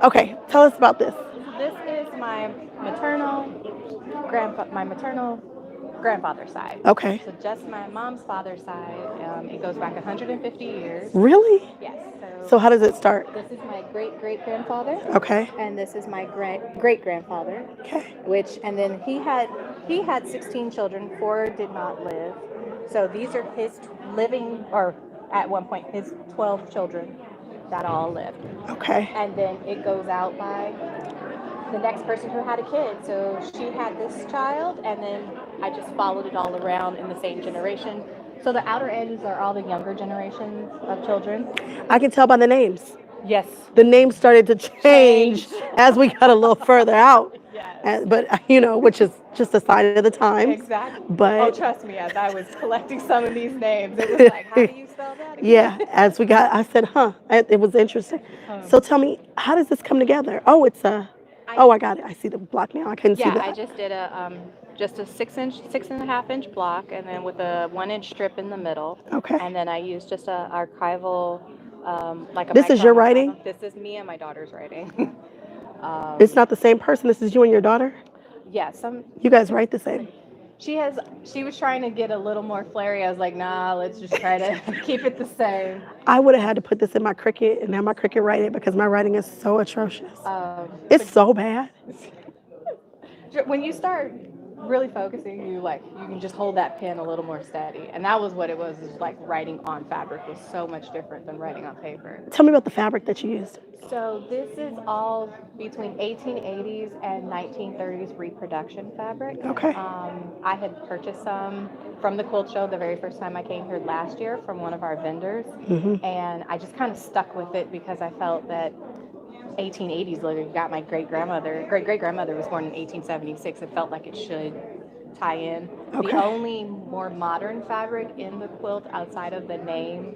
Okay, tell us about this. This is my maternal grandfather's side. Okay. So just my mom's father's side. It goes back 150 years. Really? Yes. So how does it start? This is my great-great-grandfather. Okay. And this is my great-grandfather. Okay. And then he had 16 children. 4 did not live. So these are his living, or at one point his 12 children that all lived. Okay. And then it goes out by the next person who had a kid. So she had this child, and then I just followed it all around in the same generation. So the outer edges are all the younger generations of children. I can tell by the names. Yes. The names started to change as we got a little further out. Yes. But, which is just a sign of the times. Exactly. But oh, trust me, as I was collecting some of these names, it was like, how do you spell that again? Yeah, as we got, I said, it was interesting. So tell me, how does this come together? Oh, it's I got it. I see the block now. I couldn't see that. Yeah, I just did a 6.5 inch block, and then with a 1 inch strip in the middle. Okay. And then I used just a archival, like a. This is your writing? This is me and my daughter's writing. It's not the same person. This is you and your daughter? Yeah, You guys write the same. She was trying to get a little more flary. I was like, nah, let's just try to keep it the same. I would have had to put this in my Cricut and have my Cricut write it because my writing is so atrocious. It's so bad. When you start really focusing, you can just hold that pen a little more steady. And that was what it was, is like writing on fabric was so much different than writing on paper. Tell me about the fabric that you used. So this is all between 1880s and 1930s reproduction fabric. Okay. I had purchased some from the quilt show the very first time I came here last year from one of our vendors. Mm-hmm. And I just kind of stuck with it because I felt that 1880s literally got my great-grandmother was born in 1876. It felt like it should tie in. Okay. The only more modern fabric in the quilt outside of the name,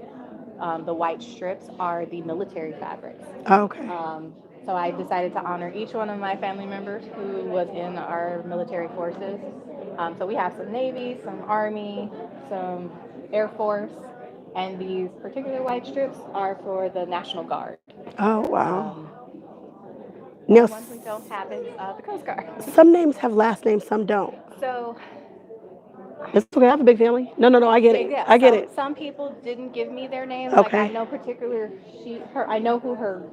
the white strips, are the military fabrics. Okay. So I decided to honor each one of my family members who was in our military forces. So we have some Navy, some Army, some Air Force, and these particular white strips are for the National Guard. Oh, wow. Now, one we don't have is the Coast Guard. Some names have last names, some don't. So it's okay. I have a big family. No, I get it. Yeah, I get it. Some people didn't give me their names. Okay. Like I know I know who her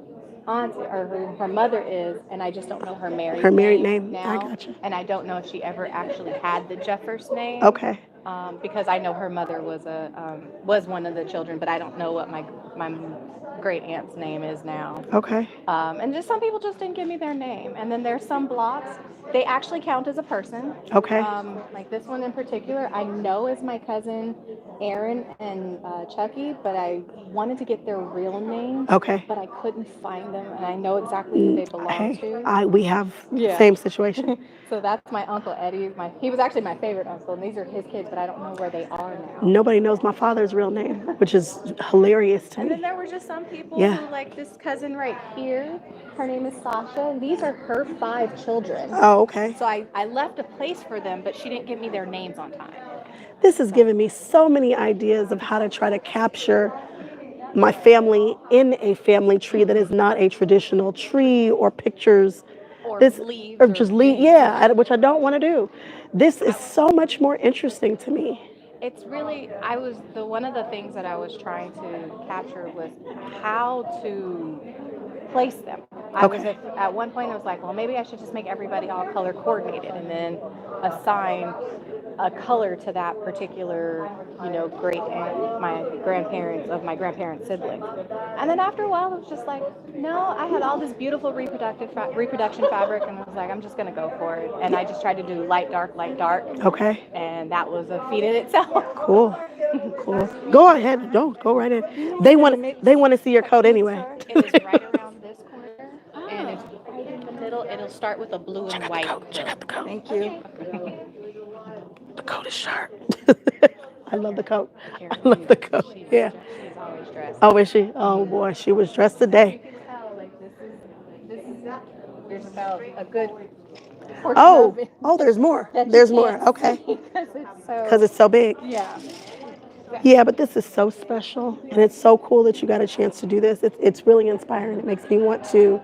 aunt or who her mother is, and I just don't know her married name now. I gotcha. And I don't know if she ever actually had the Jeffers name. Okay. Because I know her mother was one of the children, but I don't know what my great aunt's name is now. Okay. And just some people just didn't give me their name. And then there's some blocks, they actually count as a person. Okay. Like this one in particular, I know is my cousin Aaron and Chucky, but I wanted to get their real names. Okay. But I couldn't find them, and I know exactly who they belong Hey, to. we have Yeah. same situation. So that's my Uncle Eddie. He was actually my favorite uncle, and these are his kids, but I don't know where they are now. Nobody knows my father's real name, which is hilarious to And then me. there were just some people Yeah. who, like this cousin right here, her name is Sasha, and these are her 5 children. Oh, okay. So I left a place for them, but she didn't give me their names on time. This has given me so many ideas of how to try to capture my family in a family tree that is not a traditional tree or pictures. Or This leaves. or just leave, yeah, which I don't want to do. This is so much more interesting to me. It's really, one of the things that I was trying to capture was how to place them. At one point I was like, well, maybe I should just make everybody all color coordinated and then assign a color to that particular, great aunt, my grandparents' siblings. And then after a while, it was just like, no, I had all this beautiful reproduction fabric, and I was like, I'm just gonna go for it. And I just tried to do light, dark, Okay. and that was a feat in itself. Cool. Cool. Go ahead. Go right in. They want to see your coat anyway. It is right around this corner, and it's right in the middle. It'll start with a blue and white. Check out the coat. Thank you. The coat is sharp. I love the coat. I love the coat. Yeah. She's always dressed. Oh, is she? Oh boy, she was dressed today. You can tell, like there's about a good portion Oh, of it there's more. that you There's more. can't Okay. see 'cause it's so. Because it's so big. Yeah. Yeah, but this is so special, and it's so cool that you got a chance to do this. It's really inspiring. It makes me want to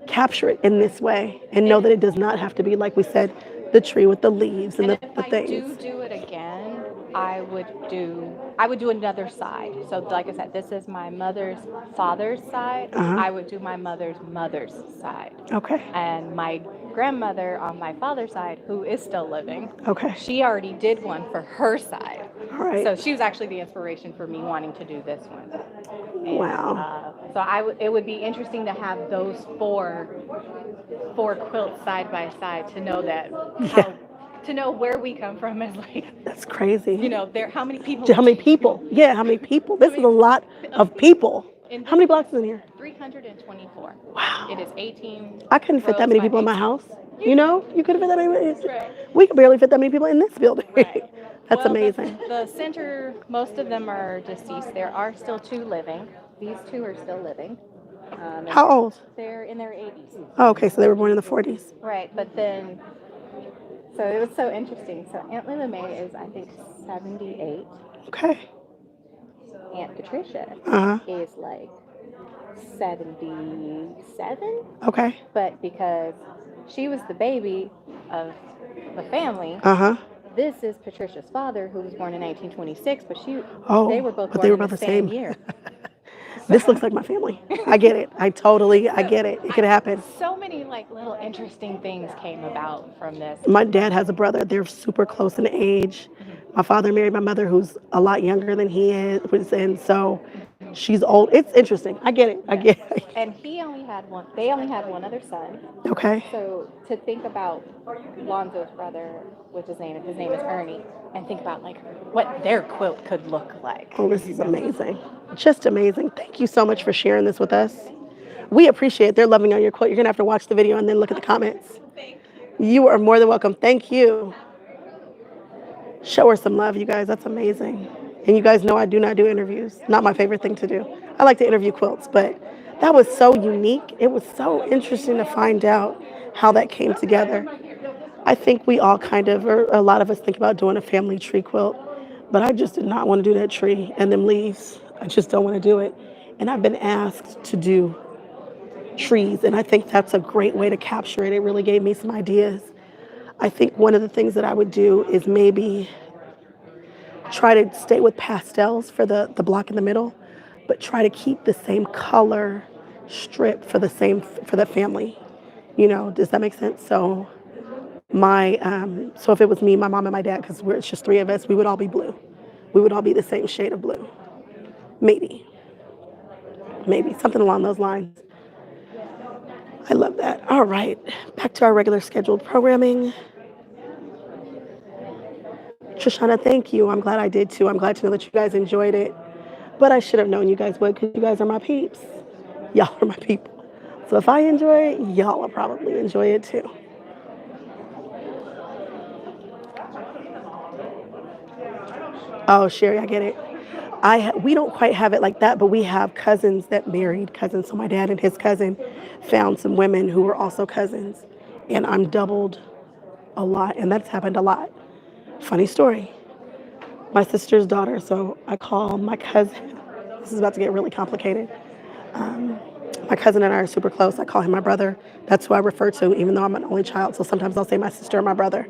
capture it in this way and know that it does not have to be, like we said, the tree with the leaves and And the if I things. do it again, I would do another side. So like I said, this is my mother's father's side. Uh-huh. I would do my mother's side. Okay. And my grandmother on my father's side, who is still living, Okay. she already did one for her side. All right. So she was actually the inspiration for me wanting to do this one. And, Wow. So it would be interesting to have those four quilts side by side to know that to know where we come from as like, That's crazy. how many people. How many people? Yeah, how many people? This is a lot of people. How many blocks is in here? 324. Wow. It is 18. I couldn't fit that rows many by people in my 18. house. You could have fit that many. Right. We could barely fit that many people in this building. Right. That's Well, amazing. The center, most of them are deceased. There are still 2 living. These 2 are still living. How old? They're in their 80s. Oh, okay, so they were born in the 40s. Right, but then, so it was so interesting. So Aunt Lila Mae is, I think, 78. Okay. Aunt Patricia Uh-huh. is like 77. Okay. But because she was the baby of the family, Uh-huh. this is Patricia's father, who was born in 1926, but they were both but born they were in about the the same same. year. This looks like my family. I get it. I get it. It could happen. So many little interesting things came about from this. My dad has a brother. They're super close in age. My father married my mother, who's a lot younger than he is, and so she's old. It's interesting. I get it. I get it. And they only had one other son. Okay. So to think about Lonzo's brother, his name is Ernie, and think about what their quilt could look like. Oh, this is amazing. Just amazing. Thank you so much for sharing this with us. We appreciate it. They're loving on your quilt. You're going to have to watch the video and then look at the comments. Thank you. You are more than welcome. Thank you. Show her some love, you guys. That's amazing. And you guys know I do not do interviews. Not my favorite thing to do. I like to interview quilts, but that was so unique. It was so interesting to find out how that came together. I think we all or a lot of us think about doing a family tree quilt, but I just did not want to do that tree and them leaves. I just don't want to do it. And I've been asked to do trees, and I think that's a great way to capture it. It really gave me some ideas. I think one of the things that I would do is maybe try to stay with pastels for the block in the middle, but try to keep the same color strip for the family. Does that make sense? So so if it was me, my mom, and my dad, because it's just 3 of us, we would all be blue. We would all be the same shade of blue, maybe. maybe something along those lines. I love that. All right, back to our regular scheduled programming. Shoshana, thank you. I'm glad I did too. I'm glad to know that you guys enjoyed it. But I should have known you guys would because you guys are my peeps. Y'all are my people. So if I enjoy it, y'all will probably enjoy it too. Oh, Sherry, I get it. We don't quite have it like that, but we have cousins that married cousins. So my dad and his cousin found some women who were also cousins, and I'm doubled a lot, and that's happened a lot. Funny story. My sister's daughter, so I call my cousin. This is about to get really complicated. My cousin and I are super close. I call him my brother. That's who I refer to, even though I'm an only child. So sometimes I'll say my sister or my brother.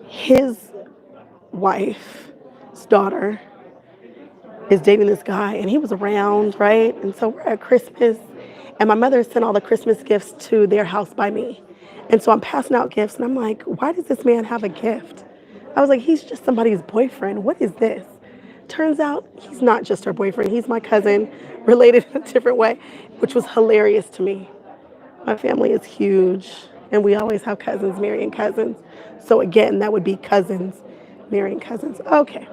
His wife's daughter is dating this guy, and he was around, right? And so we're at Christmas, and my mother sent all the Christmas gifts to their house by me. And so I'm passing out gifts, and I'm like, why does this man have a gift? I was like, he's just somebody's boyfriend. What is this? Turns out he's not just her boyfriend. He's my cousin, related in a different way, which was hilarious to me. My family is huge, and we always have cousins marrying cousins. So again, that would be cousins marrying cousins. Okay.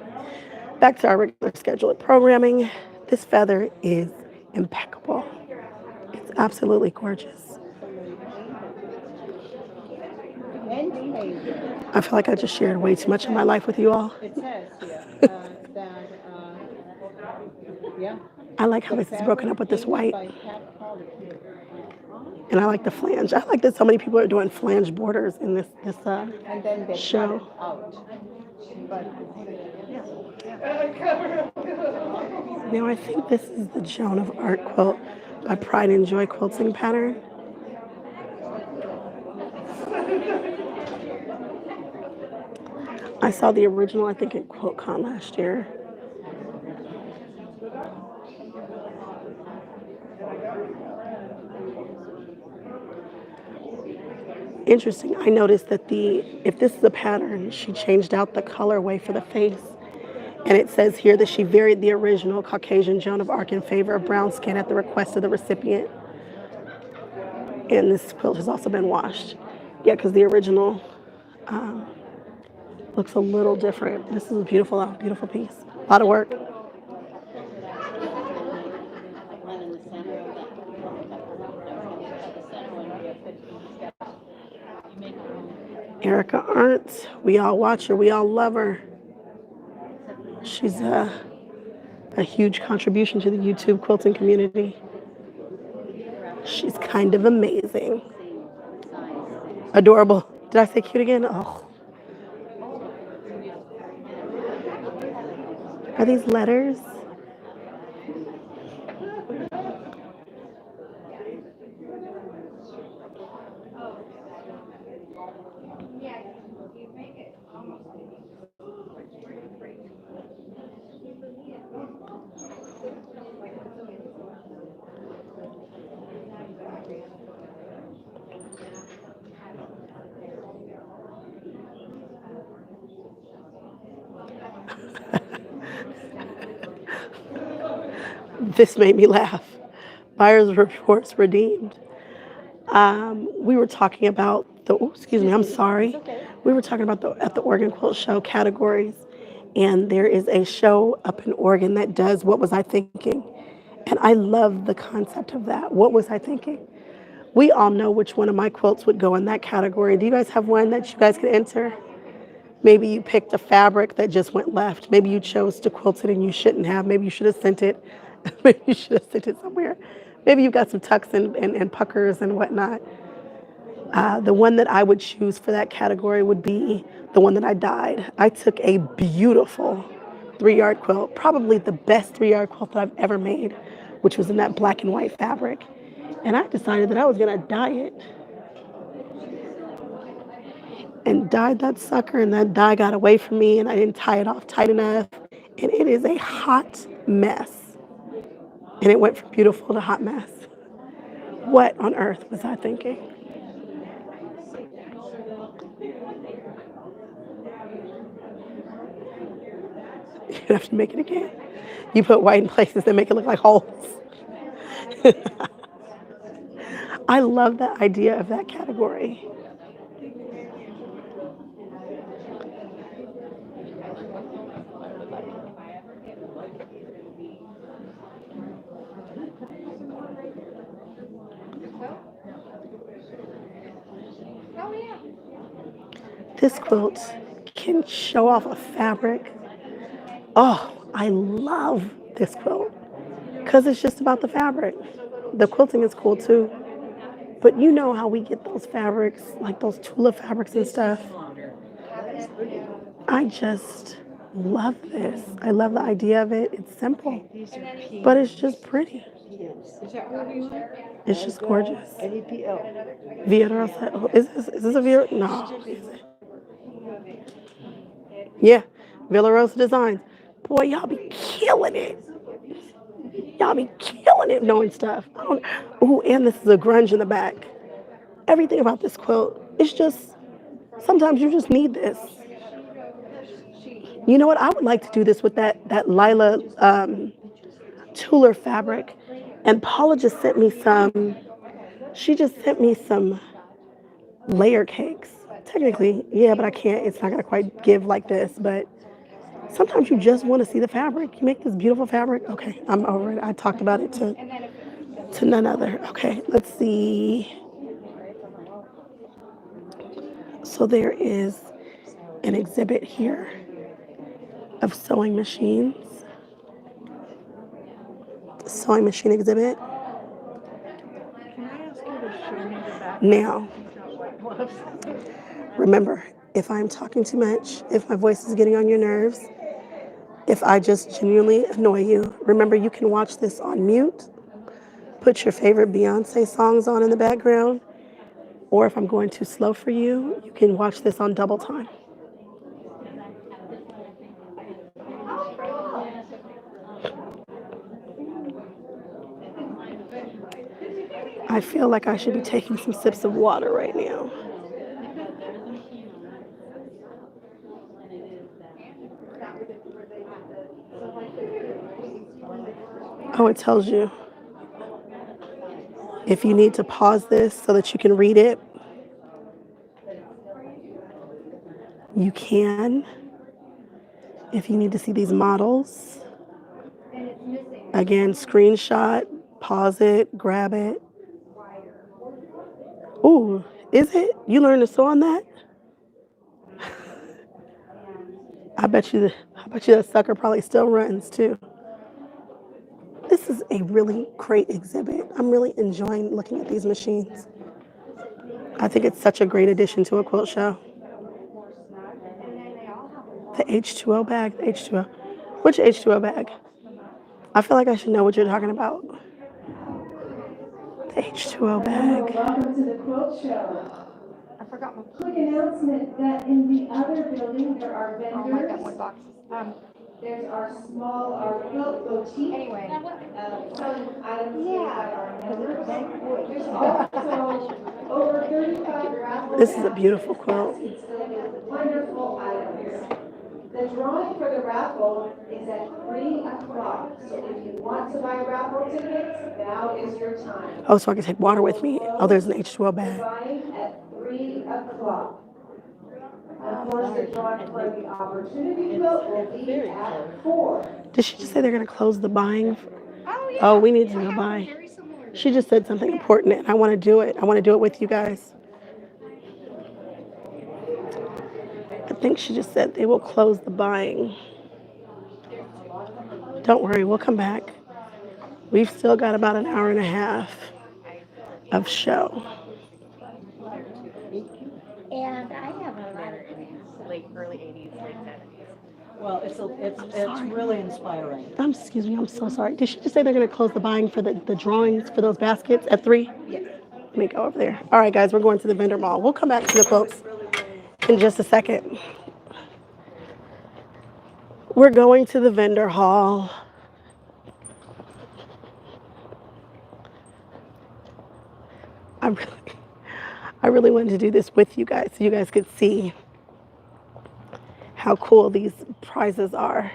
Back to our regular scheduled programming. This feather is impeccable. It's absolutely gorgeous. I feel like I just shared way too much of my life with you all. It says here that, yeah. I like how this is broken up with this white. And I like the flange. I like that so many people are doing flange borders in this And then they show. cut it out. But, Now I think this is the Joan of Arc quilt by Pride and Joy quilting pattern. I saw the original, I think, at QuiltCon last year. Interesting. I noticed that if this is a pattern, she changed out the colorway for the face. And it says here that she varied the original Caucasian Joan of Arc in favor of brown skin at the request of the recipient. And this quilt has also been washed. Yeah, because the original looks a little different. This is a beautiful, beautiful piece. A lot of work. Erica Arndt, we all watch her, we all love her. She's a huge contribution to the YouTube quilting community. She's kind of amazing. Adorable. Did I say cute again? Oh. Are these letters? This made me laugh. Buyer's reports redeemed. We were talking about excuse me, I'm sorry. We were talking about at the Oregon Quilt Show categories, and there is a show up in Oregon that does What Was I Thinking? And I love the concept of that. What was I thinking? We all know which one of my quilts would go in that category. Do you guys have one that you guys could enter? Maybe you picked a fabric that just went left. Maybe you chose to quilt it and you shouldn't have. Maybe you should have sent it. Maybe you should have sent it somewhere. Maybe you've got some tucks and puckers and whatnot. The one that I would choose for that category would be the one that I dyed. I took a beautiful 3-yard quilt, probably the best 3-yard quilt that I've ever made, which was in that black and white fabric. And I decided that I was gonna dye it. And dyed that sucker, and that dye got away from me, and I didn't tie it off tight enough. And it is a hot mess. And it went from beautiful to hot mess. What on earth was I thinking? You have to make it again. You put white in places that make it look like holes. I love the idea of that category. This quilt can show off a fabric. Oh, I love this quilt because it's just about the fabric. The quilting is cool too. But you know how we get those fabrics, like those Tula fabrics and stuff. I just love this. I love the idea of it. It's simple, but it's just pretty. It's just gorgeous. Via Rosa. Oh, is this a Via? No. Yeah, Villa Rosa Designs. Boy, y'all be killing it. Y'all be killing it knowing stuff. Oh, and this is a grunge in the back. Everything about this quilt, it's just, sometimes you just need this. You know what? I would like to do this with that Lila Tuller fabric. And Paula just sent me she just sent me some layer cakes. Technically, yeah, but I can't. It's not going to quite give like this. But sometimes you just want to see the fabric. You make this beautiful fabric. Okay, I'm over it. I talked about it to none other. Okay, let's see. So there is an exhibit here of sewing machines. Sewing machine exhibit. Now, remember, if I'm talking too much, if my voice is getting on your nerves, if I just genuinely annoy you, remember you can watch this on mute. Put your favorite Beyonce songs on in the background. Or if I'm going too slow for you, you can watch this on double time. I feel like I should be taking some sips of water right now. Oh, it tells you if you need to pause this so that you can read it, you can. If you need to see these models, again, screenshot, pause it, grab it. Ooh, is it? You learned to sew on that? I bet you that sucker probably still runs too. This is a really great exhibit. I'm really enjoying looking at these machines. I think it's such a great addition to a quilt show. The H2O bag, the H2O. Which H2O bag? I feel like I should know what you're talking about. The H2O bag. Welcome to the quilt show. I forgot my Quick announcement that in the other building there are vendors. Oh, I got one box. There's our quilt boutique. Anyway. Selling items made by our members. There's also over 35 raffles. This is a beautiful quilt. Wonderful items. The drawing for the raffle is at 3 o'clock. So if you want to buy raffle tickets, now is your time. Oh, so I can take water with me. Oh, there's an H2O bag. Buying at 3 o'clock. Of course, the drawing for the opportunity quilt will be at 4. Did she just say they're going to close the buying? Oh, we need to go buy. She just said something important, and I want to do it. I want to do it with you guys. I think she just said they will close the buying. Don't worry, we'll come back. We've still got about an hour and a half of show. And I have a lot of Late early 80s, late 70s. Well, it's really inspiring. Excuse me, I'm so sorry. Did she just say they're going to close the buying for the drawings for those baskets at 3? Yes. Let me go over there. All right, guys, we're going to the vendor mall. We'll come back to the quilts in just a second. We're going to the vendor hall. I really wanted to do this with you guys so you guys could see how cool these prizes are.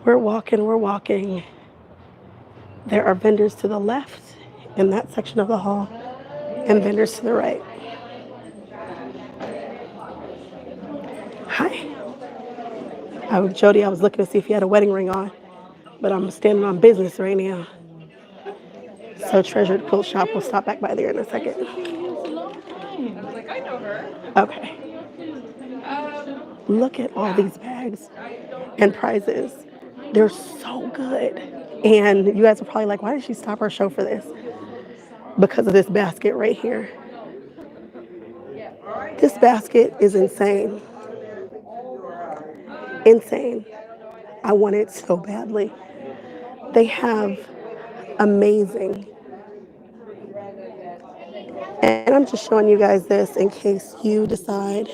We're walking, we're walking. There are vendors to the left in that section of the hall and vendors to the right. Hi. Jody, I was looking to see if you had a wedding ring on, but I'm standing on business right now. So Treasured Quilt Shop will stop back by there in a second. I know her. Okay. Look at all these bags and prizes. They're so good. And you guys are probably like, why did she stop our show for this? Because of this basket right here. This basket is insane. Insane. I want it so badly. They have amazing. And I'm just showing you guys this in case you decide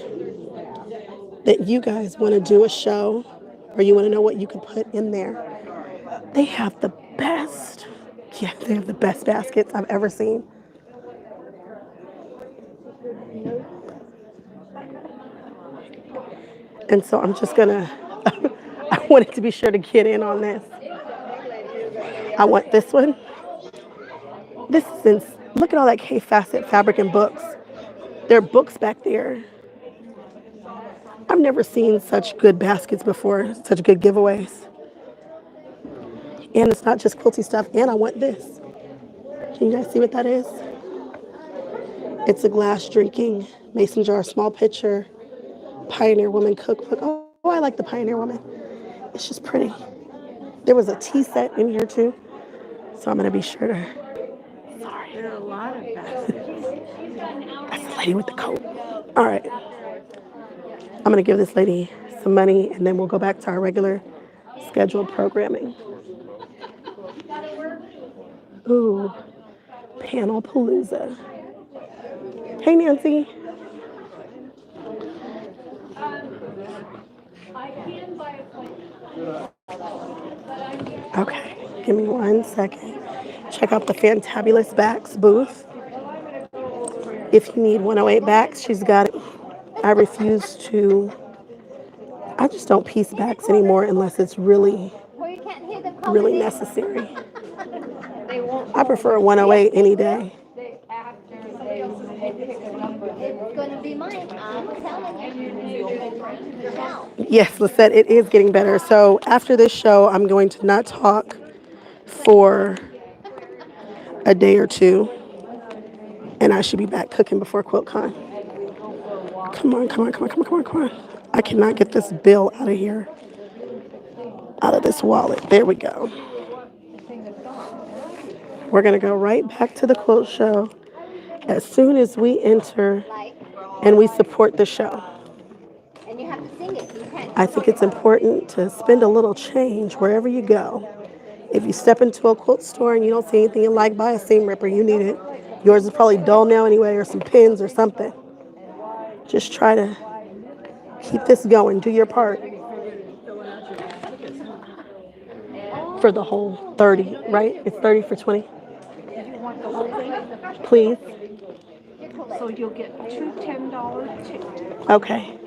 that you guys want to do a show or you want to know what you can put in there. They have the best, they have the best baskets I've ever seen. And so I'm just gonna, I wanted to be sure to get in on this. I want this one. This is, look at all that K-facet fabric and books. There are books back there. I've never seen such good baskets before, such good giveaways. And it's not just quilty stuff, and I want this. Can you guys see what that is? It's a glass drinking mason jar, small pitcher, Pioneer Woman cookbook. Oh, I like the Pioneer Woman. It's just pretty. There was a tea set in here too, so I'm gonna be sure to. Sorry. There are a lot of baskets. That's the lady with the coat. All right. I'm gonna give this lady some money, and then we'll go back to our regular scheduled programming. Ooh, Panel Palooza. Hey, Nancy. Okay, give me 1 second. Check out the Fantabulous Backs booth. If you need 108 backs, she's got it. I refuse to, I just don't piece backs anymore unless it's really, really necessary. I prefer a 108 any day. It's going to be mine, I'm telling you. Now. Yes, Lisette, it is getting better. So after this show, I'm going to not talk for a day or two, and I should be back cooking before QuiltCon. Come on, come on, come on, come on, come on, come on. I cannot get this bill out of here, out of this wallet. There we go. We're going to go right back to the quilt show as soon as we enter and we support the show. And you have to sing it. You can't. I think it's important to spend a little change wherever you go. If you step into a quilt store and you don't see anything you like, buy a seam ripper. You need it. Yours is probably dull now anyway, or some pins or something. Just try to keep this going. Do your part. For the whole 30, right? It's 30 for 20. You want the whole thing? Please. So you'll get two $10 tickets. Okay.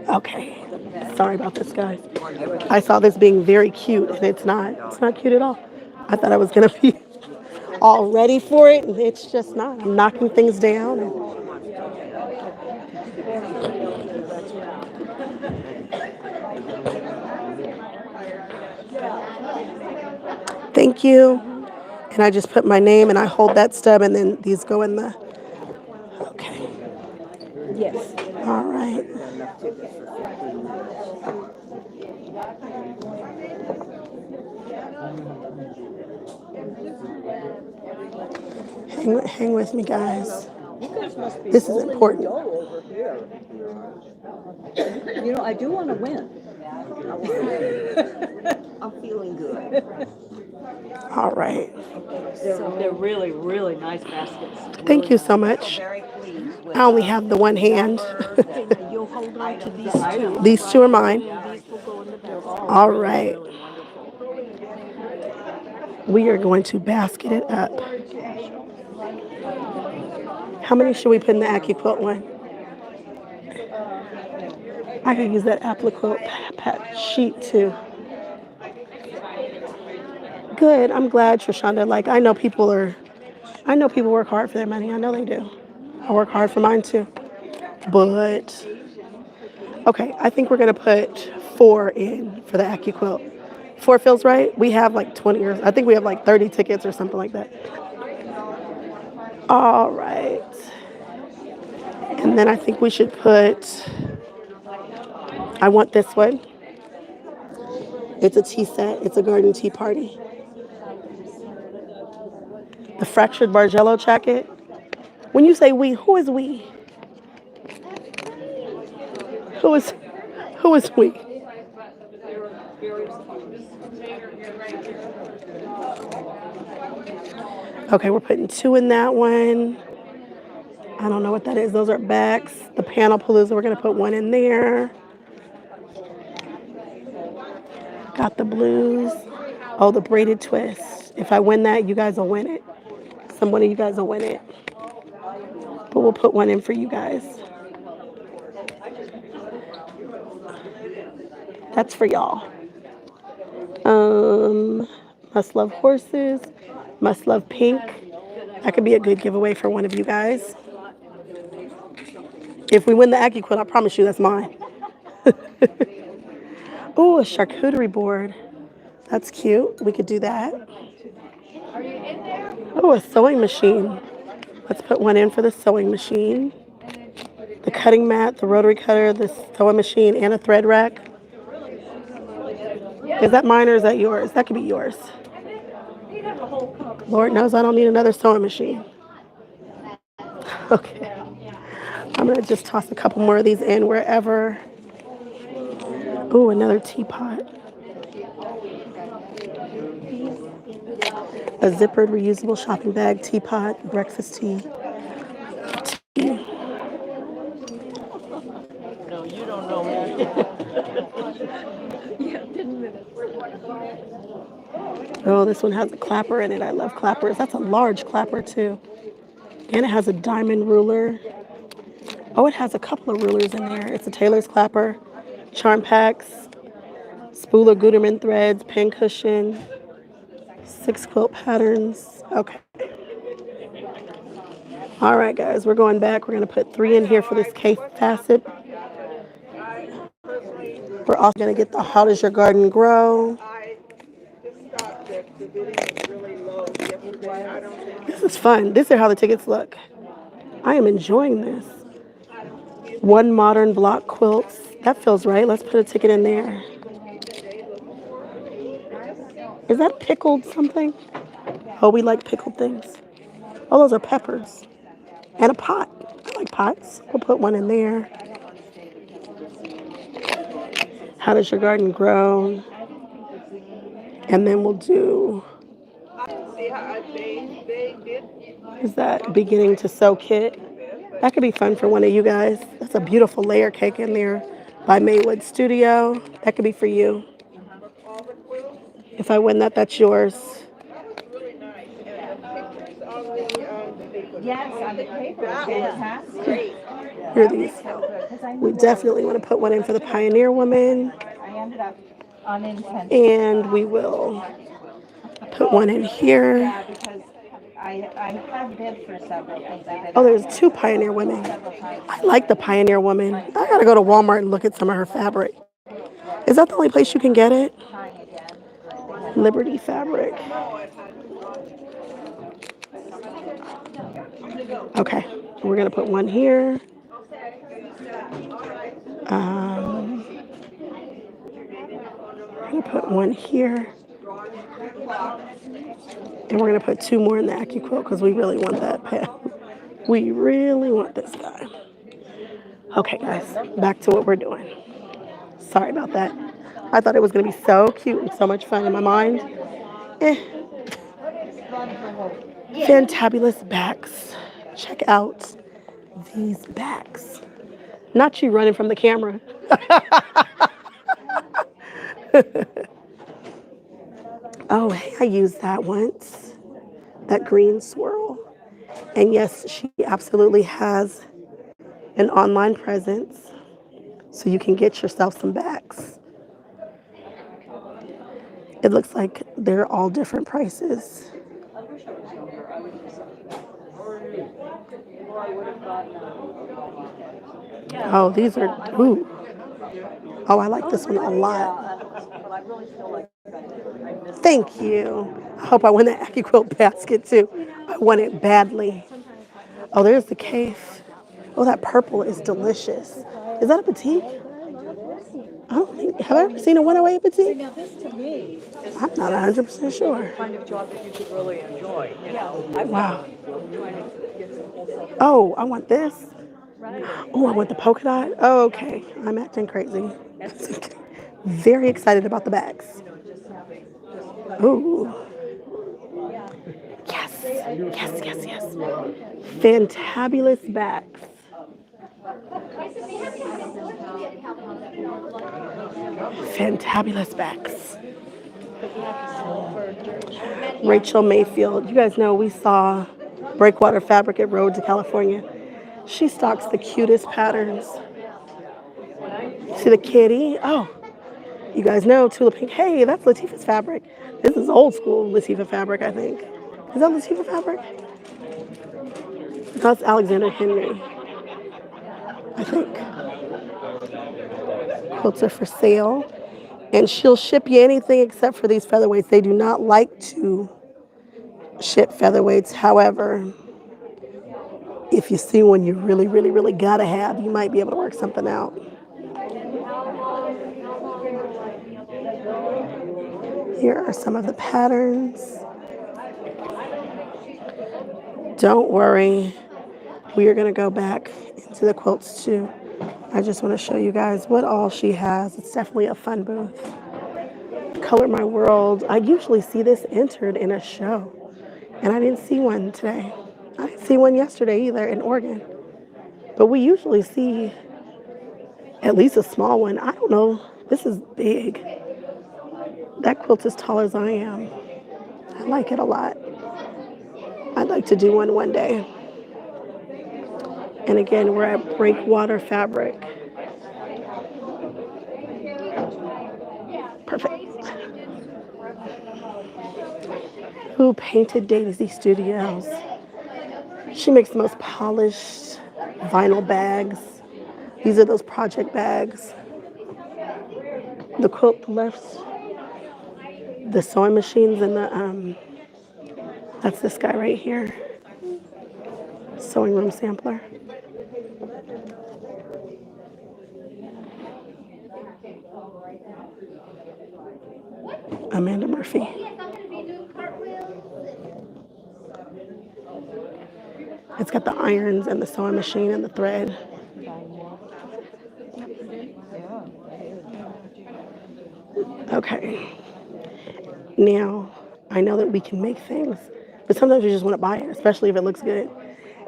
Okay. Sorry about this, guys. I saw this being very cute, and it's not. It's not cute at all. I thought I was going to be all ready for it, and it's just not. I'm knocking things down. Thank you. And I just put my name, and I hold that stub, and then these go in the... Okay. Yes. All right. Hang with me, guys. This is important. You know, I do want to win. I'm feeling good. All right. They're really, really nice baskets. Thank you so much. I only have the one hand. You'll hold on to these two. These two are mine. These will go in the basket. All right. We are going to basket it up. How many should we put in the AccuQuilt one? I could use that AppliQuilt sheet too. Good. I'm glad, Trishanda. Like I know people work hard for their money. I know they do. I work hard for mine too. But okay, I think we're gonna put 4 in for the AccuQuilt. 4 feels right. We have like 20 or I think we have like 30 tickets or something like that. All right. And then I think we should put, I want this one. It's a tea set. It's a garden tea party. The fractured Bargello jacket. When you say we, who is we? Who is we? Okay, we're putting 2 in that one. I don't know what that is. Those are backs. The panel palooza, we're gonna put 1 in there. Got the blues. Oh, the braided twist. If I win that, you guys will win it. One of you guys will win it. But we'll put 1 in for you guys. That's for y'all. Must love horses. Must love pink. That could be a good giveaway for one of you guys. If we win the AccuQuilt, I promise you that's mine. Oh, a charcuterie board. That's cute. We could do that. Oh, a sewing machine. Let's put 1 in for the sewing machine. The cutting mat, the rotary cutter, the sewing machine, and a thread rack. Is that mine or is that yours? That could be yours. Lord knows I don't need another sewing machine. Okay. I'm going to just toss a couple more of these in wherever. Oh, another teapot. A zippered reusable shopping bag, teapot, breakfast tea. No, you don't know me. Oh, this one has a clapper in it. I love clappers. That's a large clapper too. And it has a diamond ruler. Oh, it has a couple of rulers in there. It's a tailor's clapper, charm packs, spool of Gutermann threads, pin cushion, 6 quilt patterns. Okay. All right, guys, we're going back. We're going to put 3 in here for this case facet. We're also going to get the How Does Your Garden Grow? This is fun. This is how the tickets look. I am enjoying this. 1 modern block quilts. That feels right. Let's put a ticket in there. Is that pickled something? Oh, we like pickled things. Oh, those are peppers. And a pot. I like pots. We'll put 1 in there. How Does Your Garden Grow? And then we'll do, is that Beginning to Sew Kit? That could be fun for one of you guys. That's a beautiful layer cake in there by Maywood Studio. That could be for you. If I win that, that's yours. Yes, on the paper. Fantastic. Here are these. We definitely want to put 1 in for the Pioneer Woman. I ended up unintentional. And we will put 1 in here. Yeah, because I have bid for several things. Oh, there's 2 Pioneer Women. I like the Pioneer Woman. I gotta go to Walmart and look at some of her fabric. Is that the only place you can get it? Liberty Fabric. Okay, we're gonna put 1 here. We're gonna put 1 here. And we're gonna put 2 more in the AccuQuilt because we really want that pet. We really want this guy. Okay, guys, back to what we're doing. Sorry about that. I thought it was gonna be so cute and so much fun in my mind. Fantabulous backs. Check out these backs. Not you running from the camera. Oh, hey, I used that once. That green swirl. And yes, she absolutely has an online presence, so you can get yourself some bags. It looks like they're all different prices. Oh, these are, ooh. Oh, I like this one a lot. Thank you. I hope I win that AccuQuilt basket too. I want it badly. Oh, there's the case. Oh, that purple is delicious. Is that a petite? I don't think, have I ever seen a 108 petite? Now this to me is I'm not 100% sure. Kind of job that you could really enjoy, you know. Wow. Trying to get some wholesale. Oh, I want this. Oh, I want the polka dot. Oh, okay. I'm acting crazy. Very excited about the bags. Ooh. Yes, yes, yes, yes. Fantabulous bags. Fantabulous bags. Rachel Mayfield. You guys know we saw Breakwater Fabric at Road to California. She stocks the cutest patterns. See the kitty? Oh, you guys know Tula Pink. Hey, that's Latifah's fabric. This is old school Latifah fabric, I think. Is that Latifah fabric? That's Alexander Henry, I think. Quilts are for sale. And she'll ship you anything except for these featherweights. They do not like to ship featherweights. However, if you see one you really, really, really gotta have, you might be able to work something out. Here are some of the patterns. Don't worry, we are gonna go back into the quilts too. I just wanna show you guys what all she has. It's definitely a fun booth. Color My World. I usually see this entered in a show, and I didn't see one today. I didn't see one yesterday either in Oregon. But we usually see at least a small one. I don't know. This is big. That quilt is taller as I am. I like it a lot. I'd like to do one day. And again, we're at Breakwater Fabric. Perfect. Ooh, Painted Daisy Studios. She makes the most polished vinyl bags. These are those project bags. The quilt left, the sewing machines, and the, that's this guy right here. Sewing room sampler. Amanda Murphy. It's got the irons and the sewing machine and the thread. Okay. Now, I know that we can make things, but sometimes you just want to buy it, especially if it looks good.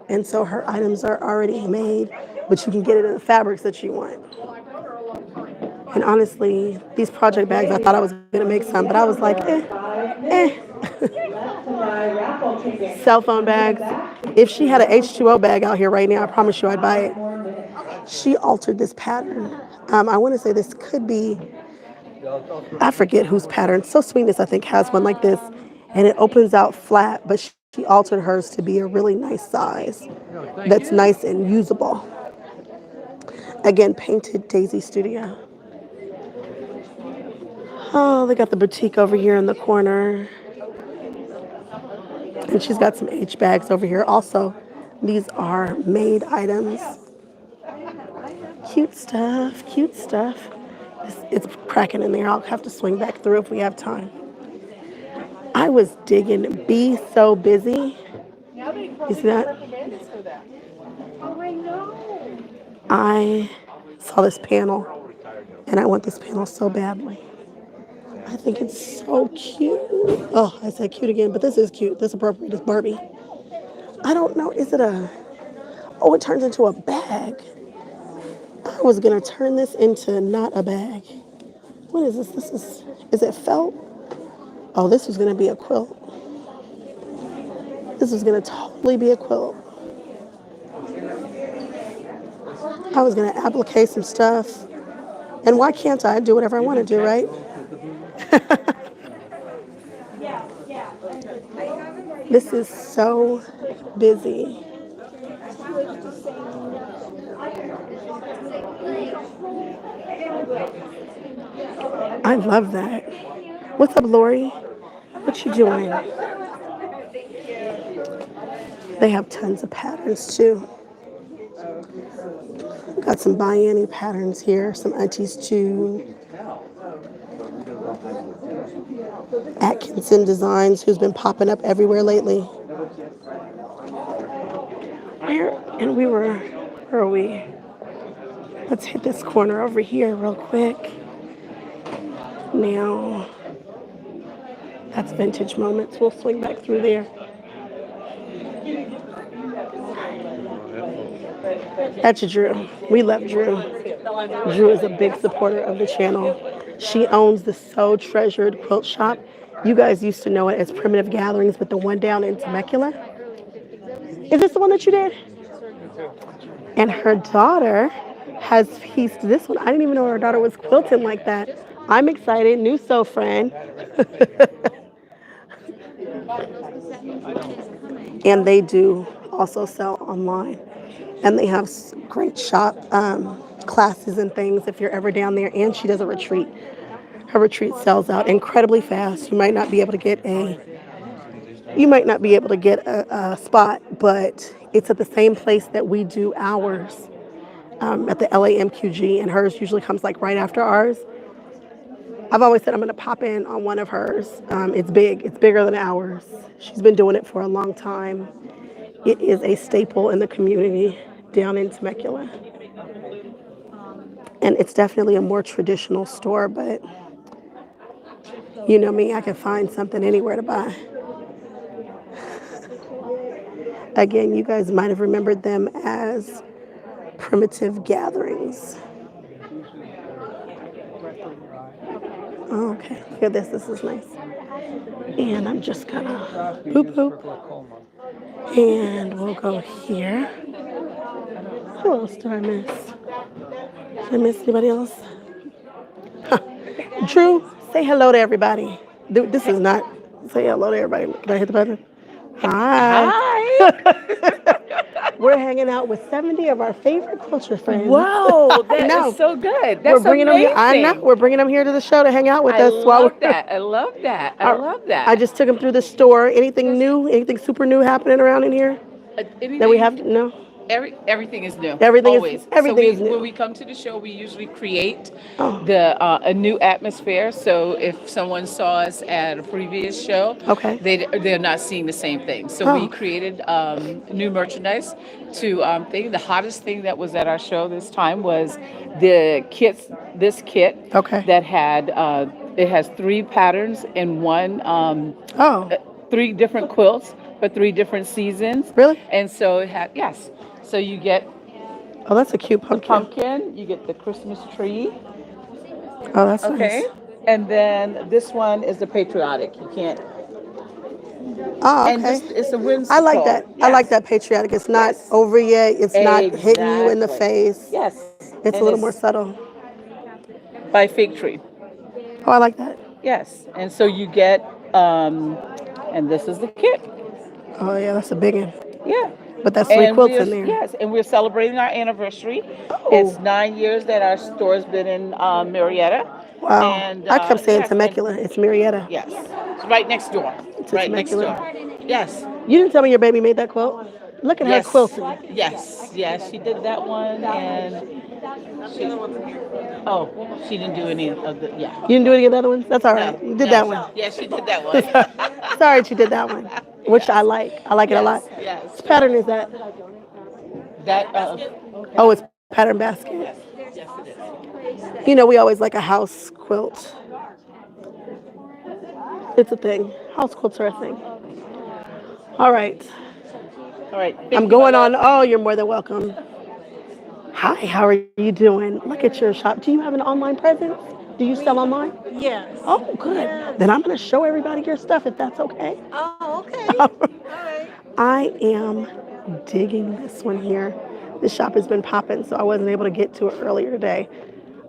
And so her items are already made, but you can get it in the fabrics that you want. And honestly, these project bags, I thought I was going to make some, but I was like, Cell phone bags. If she had an H2O bag out here right now, I promise you I'd buy it. She altered this pattern. I want to say this could be, I forget whose pattern. So Sweetness, I think, has one like this, and it opens out flat, but she altered hers to be a really nice size that's nice and usable. Again, Painted Daisy Studio. Oh, they got the boutique over here in the corner. And she's got some H bags over here. Also, these are made items. Cute stuff, cute stuff. It's cracking in there. I'll have to swing back through if we have time. I was digging Be So Busy. You see that? I saw this panel, and I want this panel so badly. I think it's so cute. Oh, I said cute again, but this is cute. This is appropriate. It's Barbie. I don't know. Is it a... Oh, it turns into a bag. I was going to turn this into not a bag. What is this? Is it felt? Oh, this was going to be a quilt. This is gonna totally be a quilt. I was gonna applique some stuff. And why can't I do whatever I want to do, right? This is so busy. I love that. What's up, Lori? What you doing? They have tons of patterns too. Got some bianni patterns here, some aunties too. Atkinson Designs, who's been popping up everywhere lately. Where are we? Let's hit this corner over here real quick. Now, that's Vintage Moments. We'll swing back through there. That's Drew. We love Drew. Drew is a big supporter of the channel. She owns the So Treasured Quilt Shop. You guys used to know it as Primitive Gatherings, but the one down in Temecula. Is this the one that you did? And her daughter has pieced this one. I didn't even know her daughter was quilting like that. I'm excited. New sew friend. And they do also sell online. And they have great shop classes and things if you're ever down there. And she does a retreat. Her retreat sells out incredibly fast. You might not be able to get a spot, but it's at the same place that we do ours at the LAMQG, and hers usually comes like right after ours. I've always said I'm going to pop in on one of hers. It's big. It's bigger than ours. She's been doing it for a long time. It is a staple in the community down in Temecula. And it's definitely a more traditional store, but you know me, I can find something anywhere to buy. Again, you guys might have remembered them as Primitive Gatherings. Oh, okay, look at this. This is nice. And I'm just gonna boop boop. And we'll go here. Who else did I miss? Did I miss anybody else? Huh. Drew, say hello to everybody. This is not say hello to everybody. Can I hit the button? Hi. We're hanging out with 70 of our favorite culture friends. Wow, that is so good. That's amazing. Them here. I know. We're bringing them here to the show to hang out with us. I love that. I love that. I love that. I just took them through the store. Anything new? Anything super new happening around in here that we have to know? Everything is new. Everything always. is new. When we come to the show, we usually create a new atmosphere. So if someone saw us at a previous show, they're not seeing the same thing. So we created new merchandise to thing. The hottest thing that was at our show this time was the kits. This kit that had it has 3 patterns in one. 3 different quilts for 3 different seasons. Really? And so it had So you get that's a cute pumpkin. The pumpkin, you get the Christmas tree. Oh, that's nice. And then this one is the patriotic. You can't. Oh, okay. And it's a whimsical. I like that. Yes. I like that patriotic. It's not over yet. It's not hitting you in the face. Yes. It's a little more subtle. By Fig Tree. Oh, I like that. Yes. And so you get, and this is the kit. Oh, yeah, that's a big one. Yeah. But that's 3 quilts in there. Yes, and we're celebrating our anniversary. It's 9 years that our store's been in Marietta. Wow. And, I kept saying Temecula. It's Marietta. Yes. It's right next door. Right next door. Yes. You didn't tell me your baby made that quilt? Look at her quilting. Yes. Yes, she did that one. And she didn't do any of the, You didn't do any of the other ones? That's all right. You did that one. Yeah, she did that one. Sorry, she did that one, which I like. I like it a lot. Yes. What pattern is that? It's pattern basket. Yes, it is. You know, we always like a house quilt. It's a thing. House quilts are a thing. All right. I'm going on. Oh, you're more than welcome. Hi, how are you doing? Look at your shop. Do you have an online presence? Do you sell online? Yes. Oh, good. Yes. Then I'm going to show everybody your stuff if that's okay. Oh, okay. All right. I am digging this one here. This shop has been popping, so I wasn't able to get to it earlier today.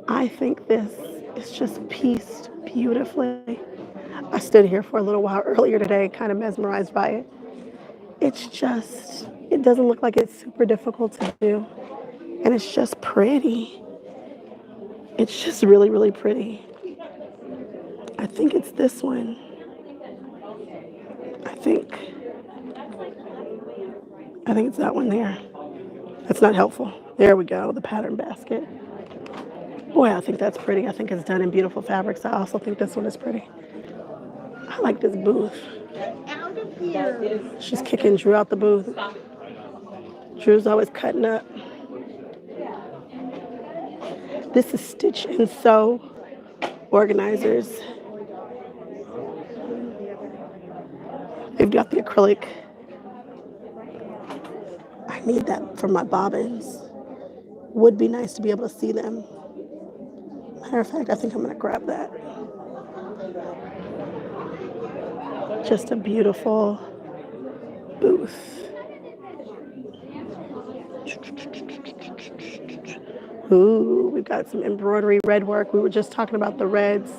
I think this is just pieced beautifully. I stood here for a little while earlier today, kind of mesmerized by it. It's just, it doesn't look like it's super difficult to do. And it's just pretty. It's just really, really pretty. I think it's this one. I think it's that one there. That's not helpful. There we go, the pattern basket. Boy, I think that's pretty. I think it's done in beautiful fabrics. I also think this one is pretty. I like this booth. Out of here. She's kicking Drew out the booth. Drew's always cutting up. This is Stitch and Sew organizers. They've got the acrylic. I need that for my bobbins. Would be nice to be able to see them. Matter of fact, I think I'm going to grab that. Just a beautiful booth. Ooh, we've got some embroidery red work. We were just talking about the reds.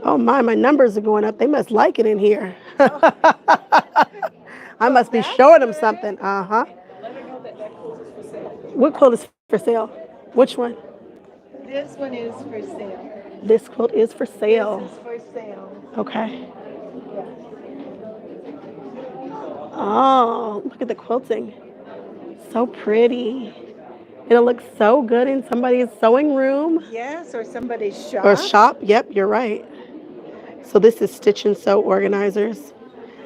Oh my numbers are going up. They must like it in here. I must be showing them something. Uh-huh. What quilt is for sale? Which one? This one is for sale. This quilt is for sale. This is for sale. Okay. Oh, look at the quilting. So pretty. It'll look so good in somebody's sewing room. Yes, or somebody's shop. Or shop. Yep, you're right. So this is Stitch and Sew organizers.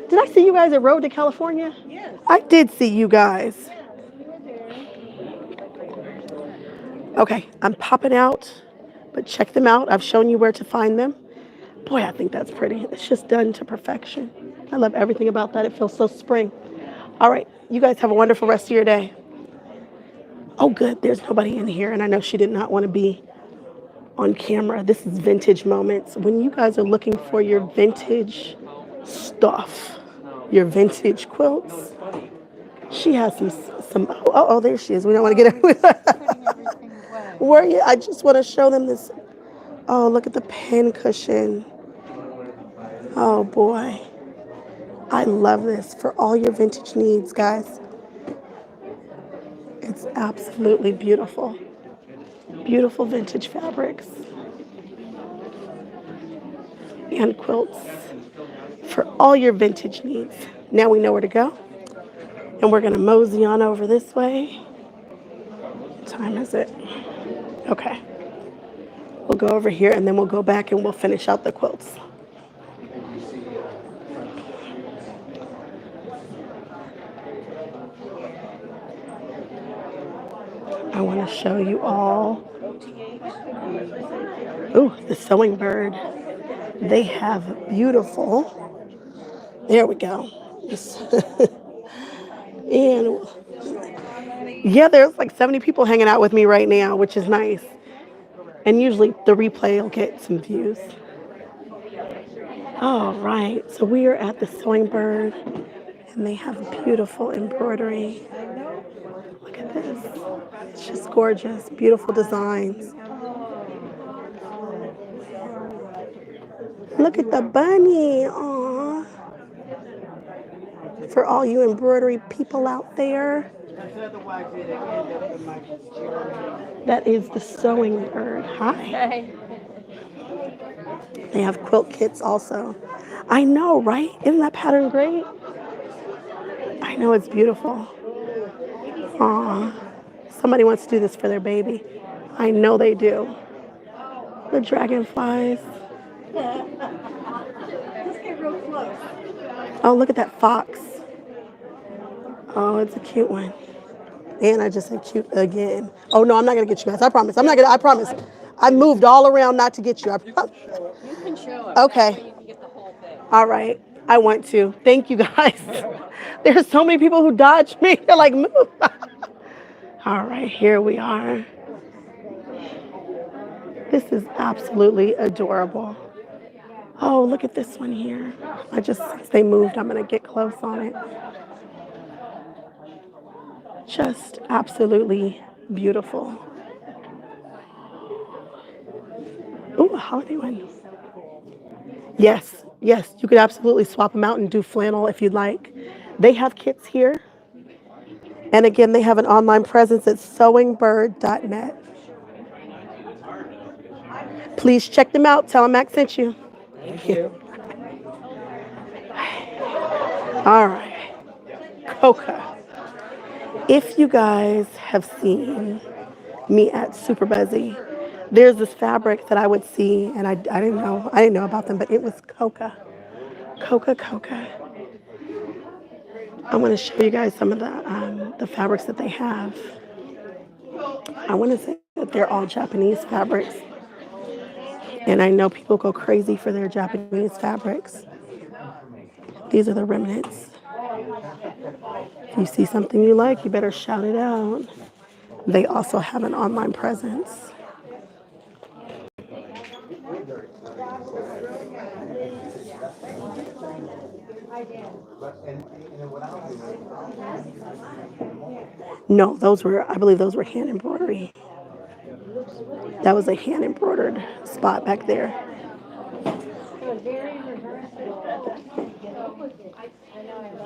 Did I see you guys at Road to California? Yes. I did see you guys. Okay, I'm popping out, but check them out. I've shown you where to find them. Boy, I think that's pretty. It's just done to perfection. I love everything about that. It feels so spring. All right, you guys have a wonderful rest of your day. Oh, good. There's nobody in here, and I know she did not want to be on camera. This is Vintage Moments. When you guys are looking for your vintage stuff, your vintage quilts, she has some. Oh, there she is. We don't want to get her. Where you? I just want to show them this. Oh, look at the pen cushion. Oh boy, I love this for all your vintage needs, guys. It's absolutely beautiful. Beautiful vintage fabrics and quilts for all your vintage needs. Now we know where to go, and we're going to mosey on over this way. What time is it? Okay. We'll go over here, and then we'll go back and we'll finish out the quilts. I want to show you all. Ooh, the Sewing Bird. They have beautiful. There we go. And yeah, there's like 70 people hanging out with me right now, which is nice. And usually the replay will get some views. All right, so we are at the Sewing Bird, and they have beautiful embroidery. Look at this. It's just gorgeous. Beautiful designs. Look at the bunny. Aww. For all you embroidery people out there. That is the Sewing Bird. Hi. They have quilt kits also. I know, right? Isn't that pattern great? I know, it's beautiful. Aw. Somebody wants to do this for their baby. I know they do. The dragonflies. Let's get real close. Oh, look at that fox. Oh, it's a cute one. And I just said cute again. Oh, no, I'm not going to get you guys. I promise. I promise. I moved all around not to get you. I promise. You can show it. Okay. You can get the whole thing. All right. I want to. Thank you, guys. There's so many people who dodge me. They're like, move. All right, here we are. This is absolutely adorable. Oh, look at this one here. Since they moved, I'm going to get close on it. Just absolutely beautiful. Ooh, a holiday one. Yes, yes, you could absolutely swap them out and do flannel if you'd like. They have kits here. And again, they have an online presence at sewingbird.net. Please check them out. Tell them Mac sent you. Thank you. All right. Coca. If you guys have seen me at Super Buzzy, there's this fabric that I would see, and I didn't know about them, but it was Coca. Coca. I want to show you guys some of the fabrics that they have. I want to say that they're all Japanese fabrics, and I know people go crazy for their Japanese fabrics. These are the remnants. If you see something you like, you better shout it out. They also have an online presence. No, I believe those were hand embroidery. That was a hand embroidered spot back there.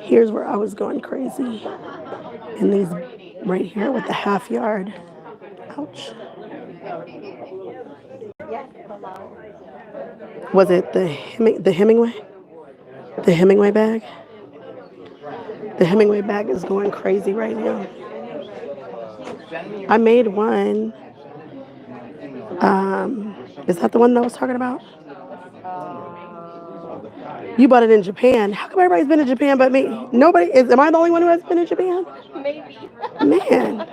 Here's where I was going crazy. And these right here with the half yard. Ouch. Was it the Hemingway? The Hemingway bag? The Hemingway bag is going crazy right now. I made one. Is that the one that I was talking about? You bought it in Japan. How come everybody's been in Japan but me? Nobody is. Am I the only one who has been in Japan? Maybe. Man.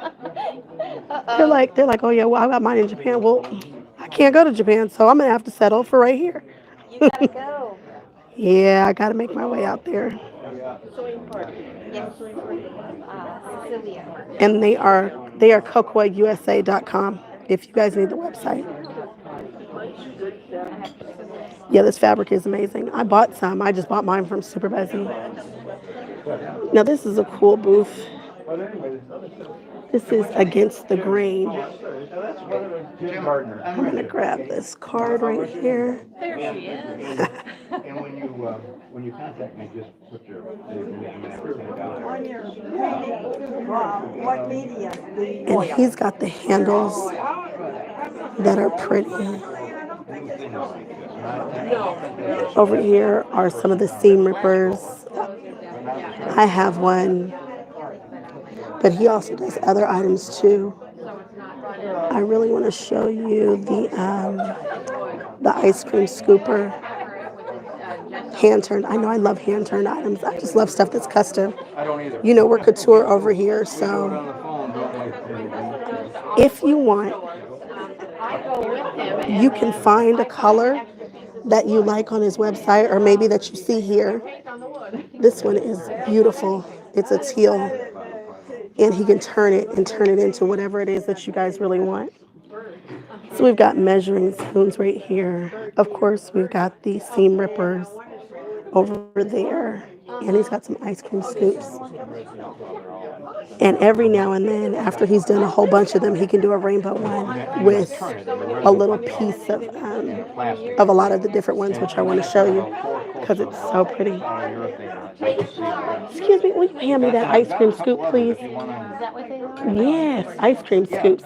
They're like, oh yeah, well I got mine in Japan. Well, I can't go to Japan, so I'm gonna have to settle for right here. You gotta go. Yeah, I gotta make my way out there. Yes. Cecilia. And they are cocoausa.com if you guys need the website. Yeah, this fabric is amazing. I bought some. I just bought mine from Super Buzzy. Now this is a cool booth. This is Against the Grain. I'm going to grab this card right here. There she is. And when you contact me, just put your name What media? And he's got the handles that are pretty. Over here are some of the seam rippers. I have one, but he also does other items too. I really want to show you the ice cream scooper. Hand turned. I know I love hand turned items. I just love stuff that's custom. You know, we're couture over here, so if you want, you can find a color that you like on his website, or maybe that you see here. This one is beautiful. It's a teal, and he can turn it into whatever it is that you guys really want. So we've got measuring spoons right here. Of course, we've got the seam rippers over there, and he's got some ice cream scoops. And every now and then, after he's done a whole bunch of them, he can do a rainbow one with a little piece of a lot of the different ones, which I want to show you because it's so pretty. Excuse me, will you hand me that ice cream scoop, please? Is that what they are? Yes, ice cream scoops.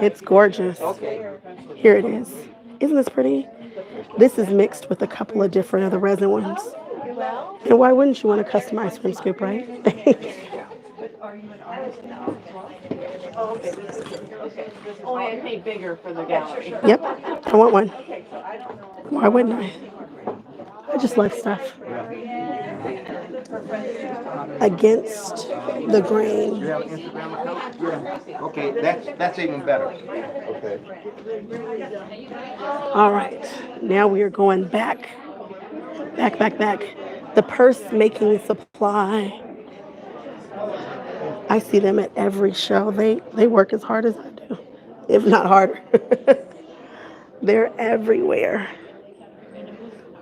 It's gorgeous. Here it is. Isn't this pretty? This is mixed with a couple of different of the resin ones. And why wouldn't you want a custom ice cream scoop, right? Only I paid bigger for the gallery. Yep, I want one. Why wouldn't I? I just like stuff. Against the Grain. Okay, that's even better. Okay. All right, now we are going back. The purse making supply. I see them at every show. They work as hard as I do, if not harder. They're everywhere.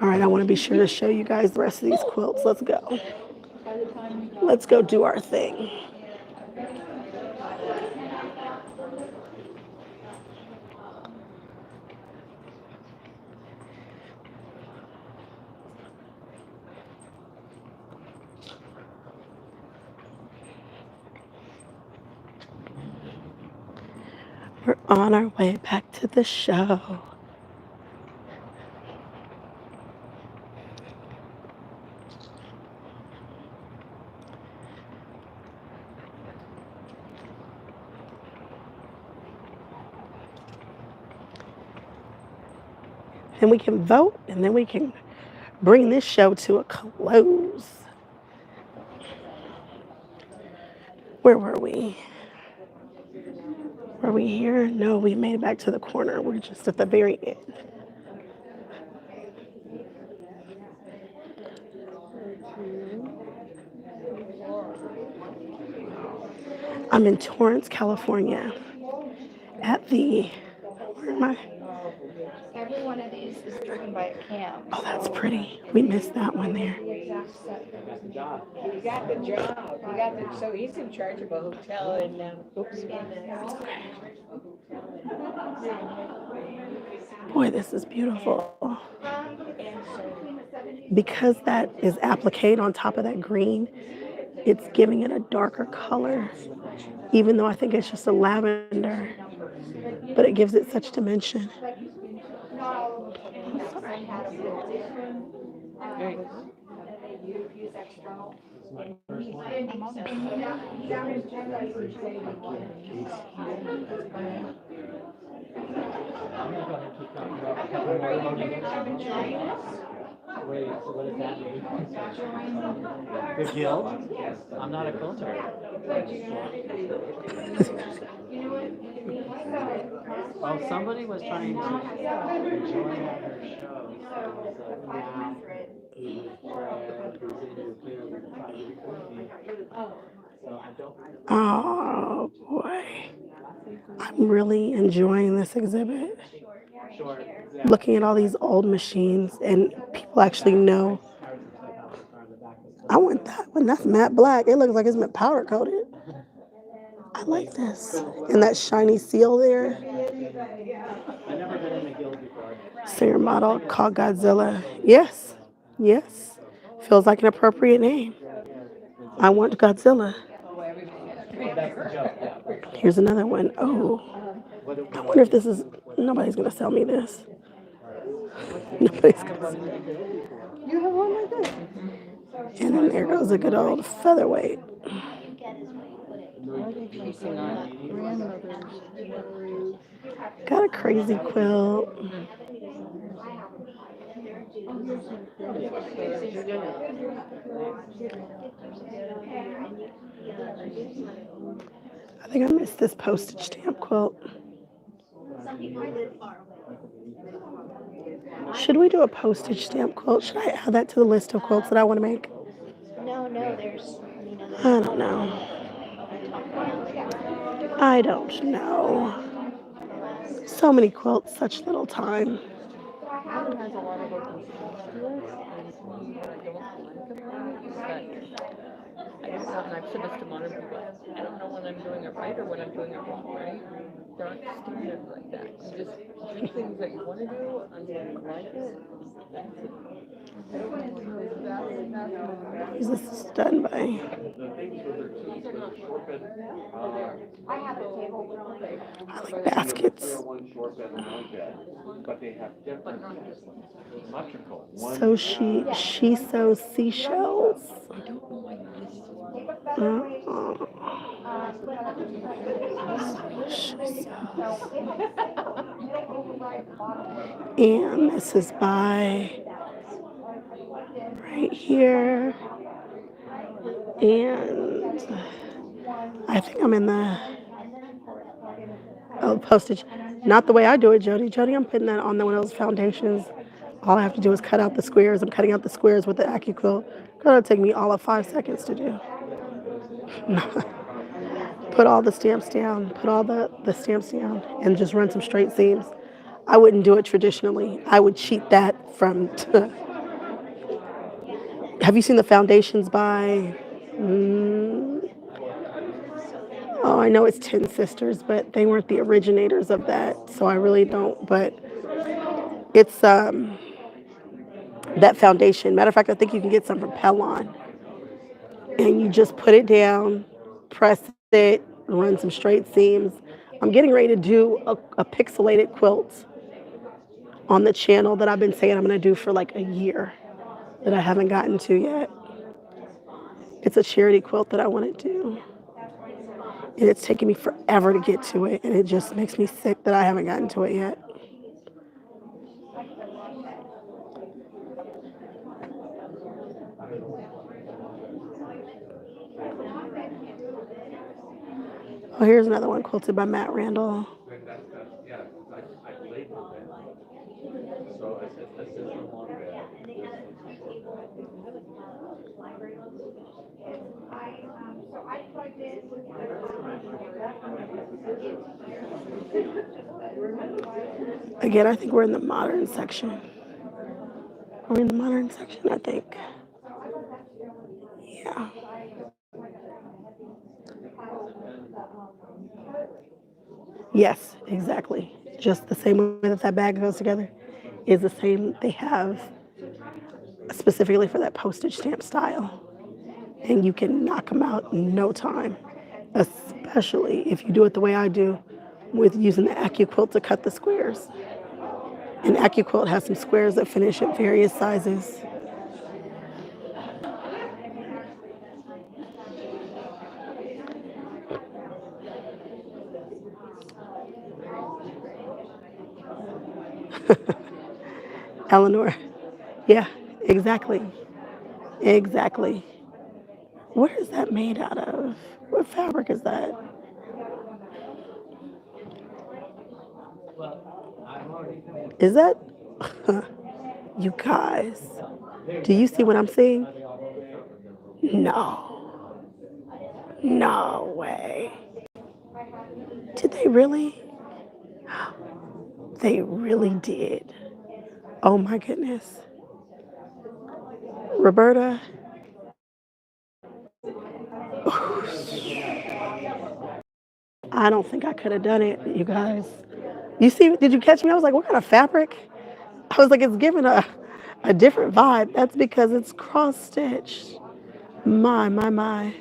All right, I want to be sure to show you guys the rest of these quilts. Let's go. Let's go do our thing. We're on our way back to the show. And we can vote, and then we can bring this show to a close. Where were we? Were we here? No, we made it back to the corner. We're just at the very end. I'm in Torrance, California at the, where am I? Every one of these is driven by a cam. Oh, that's pretty. We missed that one there. He got the job. So he's in charge of a hotel in, Boy, this is beautiful. Because that is applique on top of that green, it's giving it a darker color, even though I think it's just a lavender, but it gives it such dimension. Wait, so what does that mean? The guild? I'm not a quilter. Well, somebody was trying to join her show. Oh boy, I'm really enjoying this exhibit. Looking at all these old machines, and people actually know. I want that one. That's matte black. It looks like it's matte powder coated. I like this. And that shiny seal there. Singer model called Godzilla. Yes. Yes. Feels like an appropriate name. I want Godzilla. Here's another one. Oh. I wonder if this is. Nobody's going to sell me this. Nobody's going to sell me. You have one like this. And then there goes a good old featherweight. Got a crazy quilt. I think I missed this postage stamp quilt. Should we do a postage stamp quilt? Should I add that to the list of quilts that I want to make? No, there's. I don't know. I don't know. So many quilts, such little time. I've said this to modern people. I don't know when I'm doing it right or when I'm doing it wrong, right? There aren't standards like that. You just do things that you want to do until you like it. Is this done by? I like baskets. So she sews seashells. And this is by right here. And I think I'm in the postage. Not the way I do it, Jody. Jody, I'm putting that on one of those foundations. All I have to do is cut out the squares. I'm cutting out the squares with the AccuQuilt. It'll take me all of 5 seconds to do. Put all the stamps down, put all the stamps down, and just run some straight seams. I wouldn't do it traditionally. I would cheat that from Have you seen the foundations by, mm, oh, I know it's Ten Sisters, but they weren't the originators of that, so I really don't. But it's that foundation. Matter of fact, I think you can get some from Pellon, and you just put it down, press it, run some straight seams. I'm getting ready to do a pixelated quilt on the channel that I've been saying I'm going to do for like a year that I haven't gotten to yet. It's a charity quilt that I want to do. And it's taking me forever to get to it, and it just makes me sick that I haven't gotten to it yet. Oh, here's another one quilted by Matt Randall. Again, I think we're in the modern section. Are we in the modern section? I think. Yeah. Yes, exactly. Just the same way that that bag goes together is the same they have specifically for that postage stamp style. And you can knock them out in no time, especially if you do it the way I do with using the AccuQuilt to cut the squares. And AccuQuilt has some squares that finish at various sizes. Eleanor, yeah, exactly, exactly. What is that made out of? What fabric is that? Is that, you guys, do you see what I'm seeing? No, no way. Did they really? They really did. Oh my goodness. Roberta, I don't think I could have done it, you guys. You see, did you catch me? I was like, what kind of fabric? I was like, it's giving a different vibe. That's because it's cross stitched. My.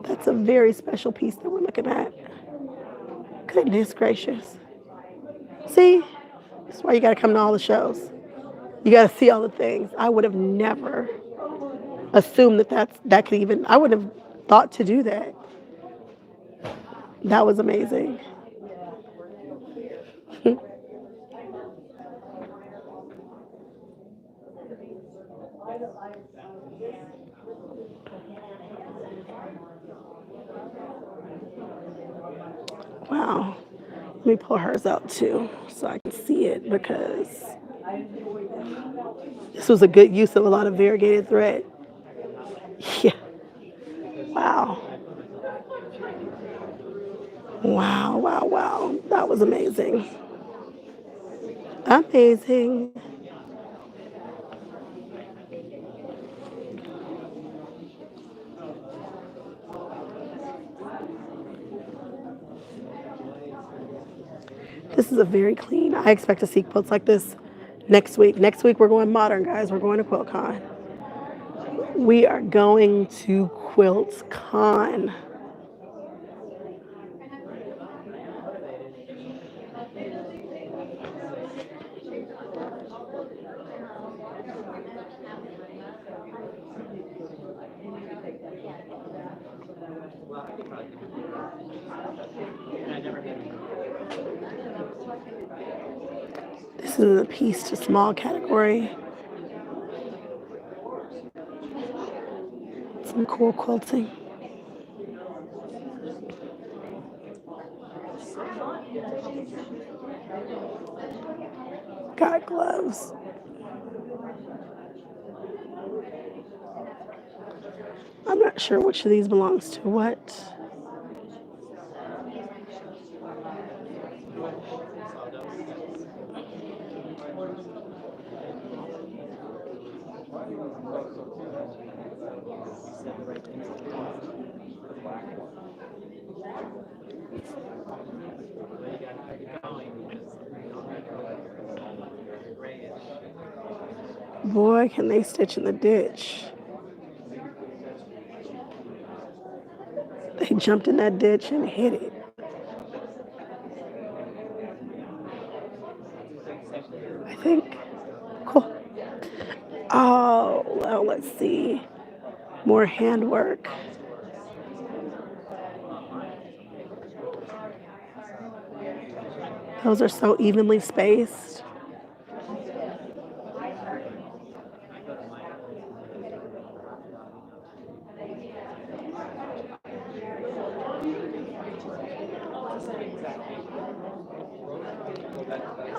That's a very special piece that we're looking at. Goodness gracious. See, that's why you got to come to all the shows. You got to see all the things. I would have never assumed that could even, I wouldn't have thought to do that. That was amazing. Wow. Let me pull hers out too so I can see it because this was a good use of a lot of variegated thread. Yeah. Wow. Wow. That was amazing. Amazing. This is a very clean. I expect to see quilts like this next week. Next week we're going modern, guys. We're going to QuiltCon. We are going to QuiltCon. This is a piece to small category. Some cool quilting. Got gloves. I'm not sure which of these belongs to what. Boy, can they stitch in the ditch. They jumped in that ditch and hit it. I think. Cool. Oh, well, let's see. More handwork. Those are so evenly spaced.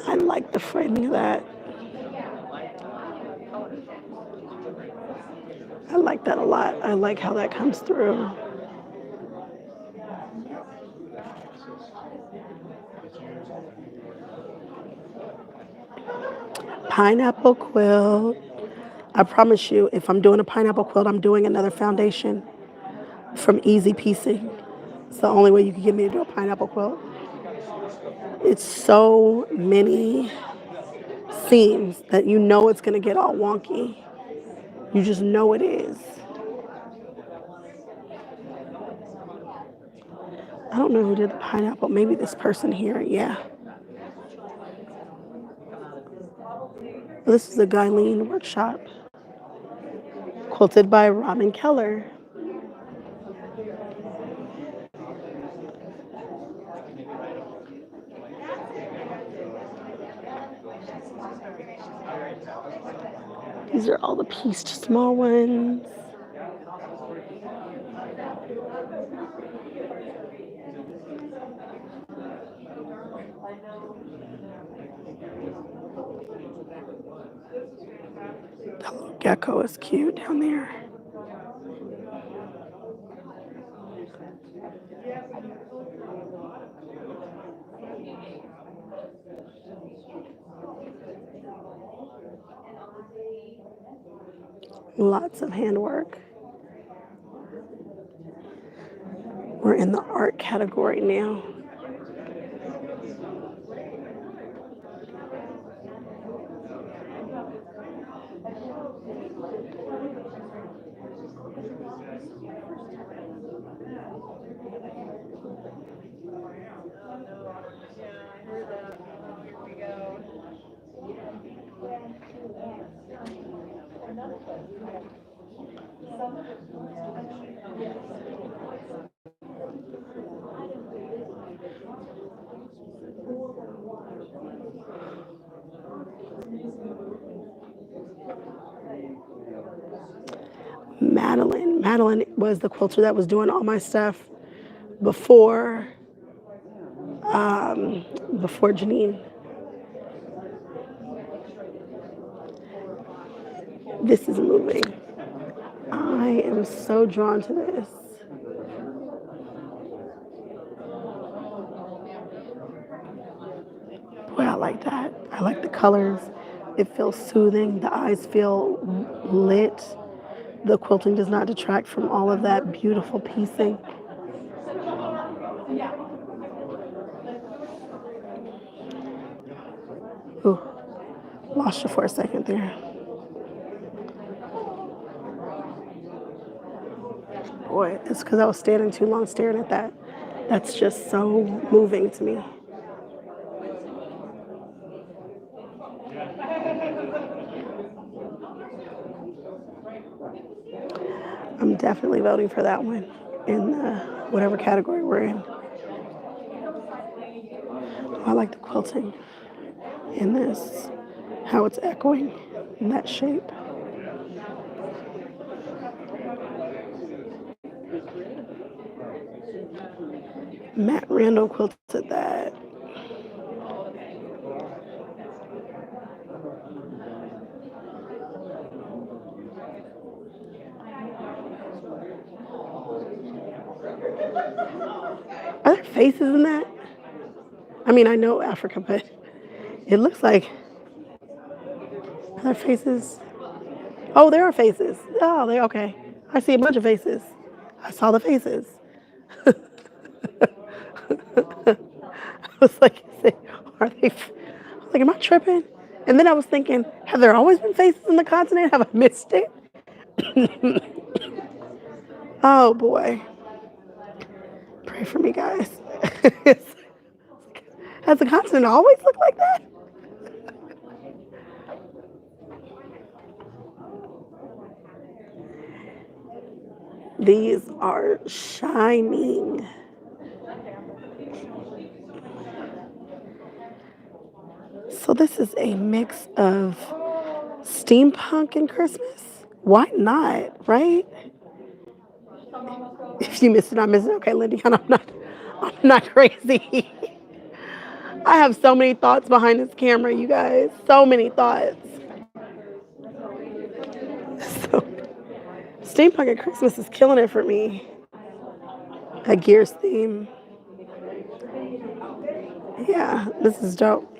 I like the framing of that. I like that a lot. I like how that comes through. Pineapple quilt. I promise you, if I'm doing a pineapple quilt, I'm doing another foundation from Easy Piecing. It's the only way you can get me to do a pineapple quilt. It's so many seams that you know it's going to get all wonky. You just know it is. I don't know who did the pineapple. Maybe this person here. Yeah. This is a Guyleen workshop. Quilted by Robin Keller. These are all the pieced small ones. That little gecko is cute down there. Lots of handwork. We're in the art category now. Madeline was the quilter that was doing all my stuff before Janine. This is moving. I am so drawn to this. Boy, I like that. I like the colors. It feels soothing. The eyes feel lit. The quilting does not detract from all of that beautiful piecing. Ooh, lost you for a second there. Boy, it's because I was standing too long staring at that. That's just so moving to me. I'm definitely voting for that one in whatever category we're in. I like the quilting in this, how it's echoing in that shape. Matt Randall quilted that. Are there faces in that? I mean, I know Africa, but it looks like, are there faces? Oh, there are faces. Oh, they okay. I see a bunch of faces. I saw the faces. I was like, are they? I was like, am I tripping? And then I was thinking, have there always been faces in the continent? Have I missed it? Oh boy. Pray for me, guys. Has the continent always looked like that? These are shining. So this is a mix of steampunk and Christmas. Why not, right? If you missed it, I missed it. Okay, Lindy, I'm not crazy. I have so many thoughts behind this camera, you guys. So many thoughts. So, steampunk at Christmas is killing it for me. A Gears theme. Yeah, this is dope.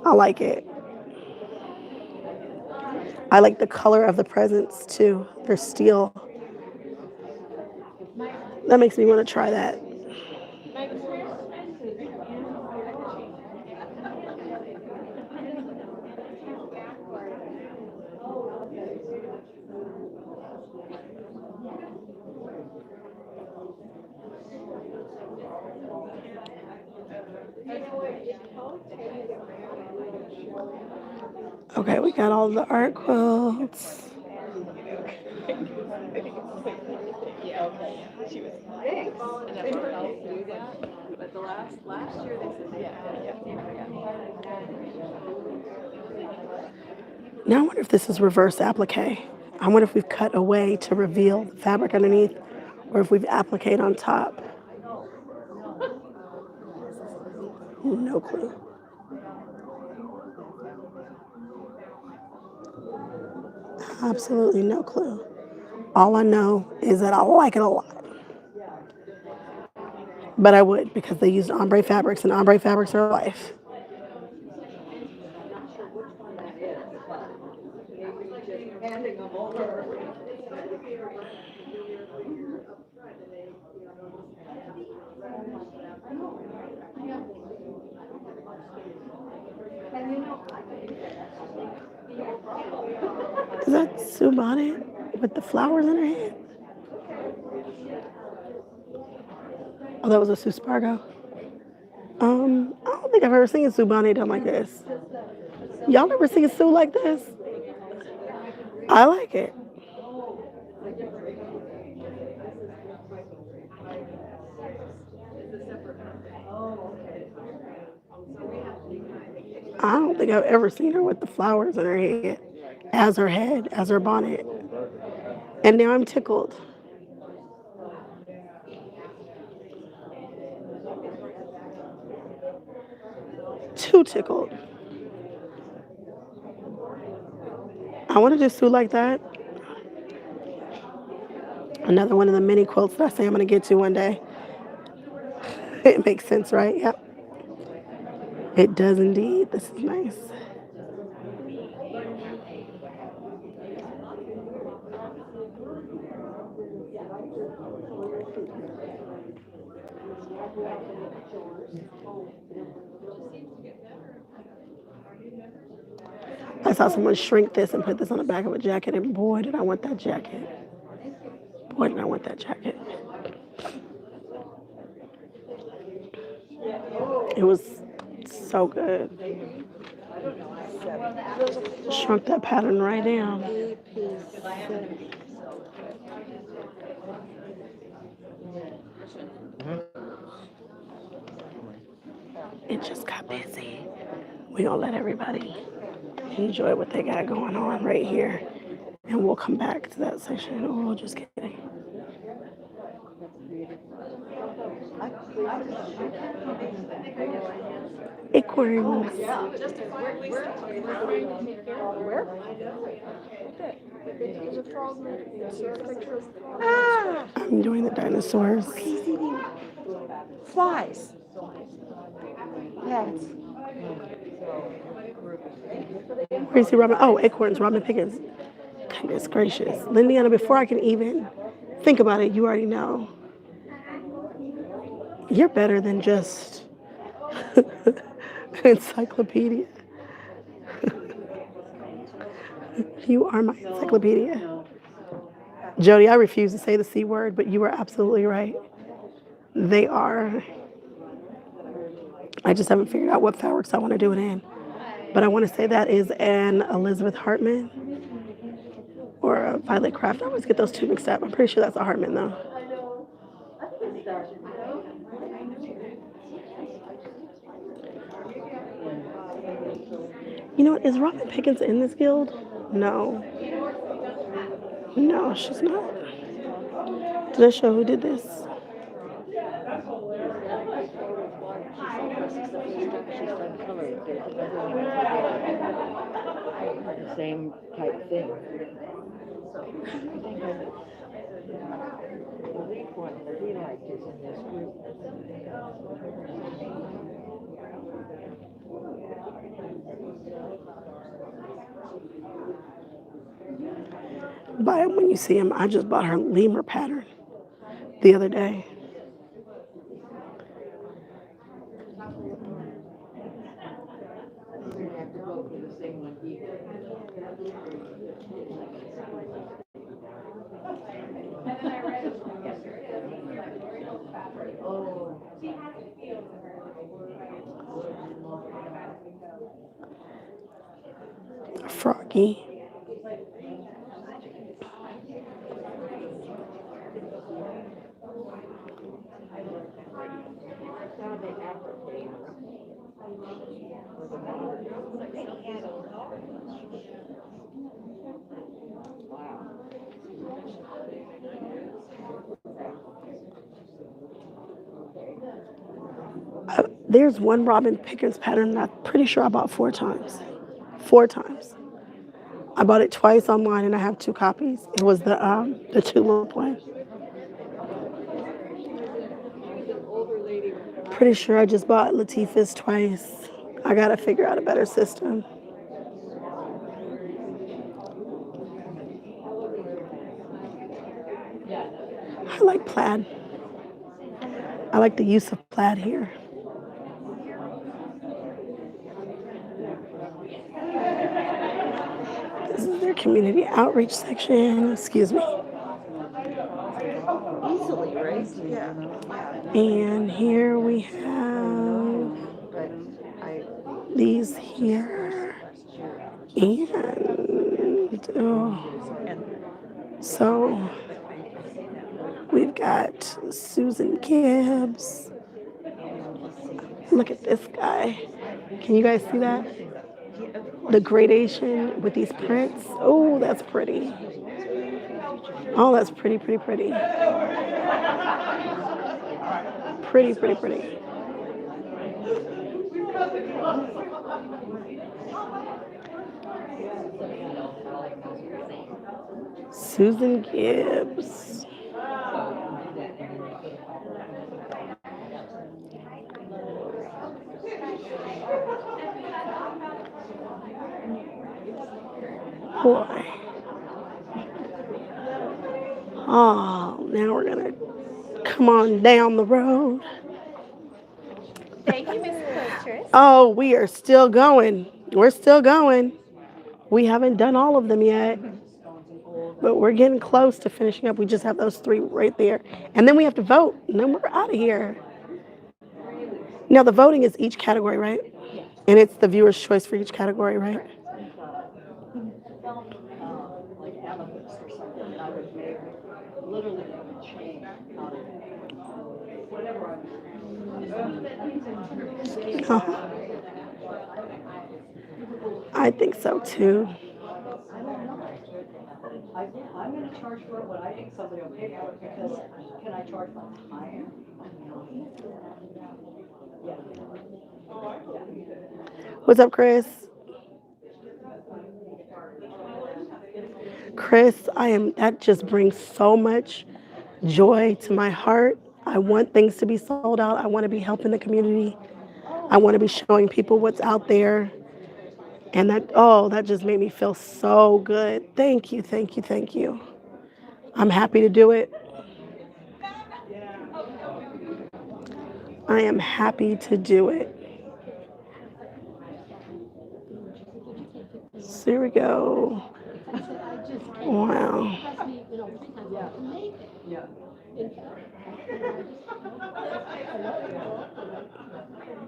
I like it. I like the color of the presents too. They're steel. That makes me want to try that. Okay, we got all the art quilts. But the last year they said Now I wonder if this is reverse applique. I wonder if we've cut away to reveal the fabric underneath, or if we've appliqued on top. No clue. Absolutely no clue. All I know is that I like it a lot. But I would, because they used ombre fabrics, and ombre fabrics are life. Is that Sue Bonnet with the flowers in her head? Oh, that was a Sue Spargo. I don't think I've ever seen Sue Bonnet done like this. Y'all never seen Sue like this? I like it. I don't think I've ever seen her with the flowers in her head, as her bonnet. And now I'm tickled. Too tickled. I want to do Sue like that. Another one of the mini quilts that I say I'm going to get to one day. It makes sense, right? Yep. It does indeed. This is nice. I saw someone shrink this and put this on the back of a jacket, and boy, did I want that jacket. Boy, did I want that jacket. It was so good. Shrunk that pattern right down. It just got busy. We're gonna let everybody enjoy what they got going on right here. And we'll come back to that section. Oh, just kidding. Acorns. I'm doing the dinosaurs. Flies. Yes. Where you see Robin? Oh, Acorns, Robin Pickens. Goodness gracious. Lindiana, before I can even think about it, you already know. You're better than just an encyclopedia. You are my encyclopedia. Jody, I refuse to say the C word, but you were absolutely right. They are. I just haven't figured out what fabrics I want to do it in. But I want to say that is an Elizabeth Hartman or a Violet Craft. I always get those two mixed up. I'm pretty sure that's a Hartman though. You know what? Is Robin Pickens in this guild? No. No, she's not. Did I show who did this? The same type thing. The lead one that he liked is in this group. Buy him when you see him. I just bought her lemur pattern the other day. Froggy. There's one Robin Pickens pattern that I'm pretty sure I bought 4 times. 4 times. I bought it twice online and I have 2 copies. It was the tulip one. Pretty sure I just bought Latifah's twice. I gotta figure out a better system. I like plaid. I like the use of plaid here. This is their community outreach section. Excuse me. Easily, right? Yeah. And here we have these here. And so we've got Susan Gibbs. Look at this guy. Can you guys see that? The gradation with these prints. Oh, that's pretty. Oh, that's pretty, pretty, pretty. Pretty, pretty, pretty. Susan Gibbs. Boy. Oh, now we're gonna come on down the road. Thank you, Miss Quilters. Oh, we are still going. We're still going. We haven't done all of them yet, but we're getting close to finishing up. We just have those 3 right there. And then we have to vote, and then we're out of here. Now, the voting is each category, right? And it's the viewer's choice for each category, right? Uh-huh. I think so too. I'm going to charge for it when I think somebody will pay for it, because can I charge my time? Yeah. What's up, Chris? Chris, that just brings so much joy to my heart. I want things to be sold out. I want to be helping the community. I want to be showing people what's out there. And that just made me feel so good. Thank you, thank you, thank you. I'm happy to do it. I am happy to do it. So here we go. Wow.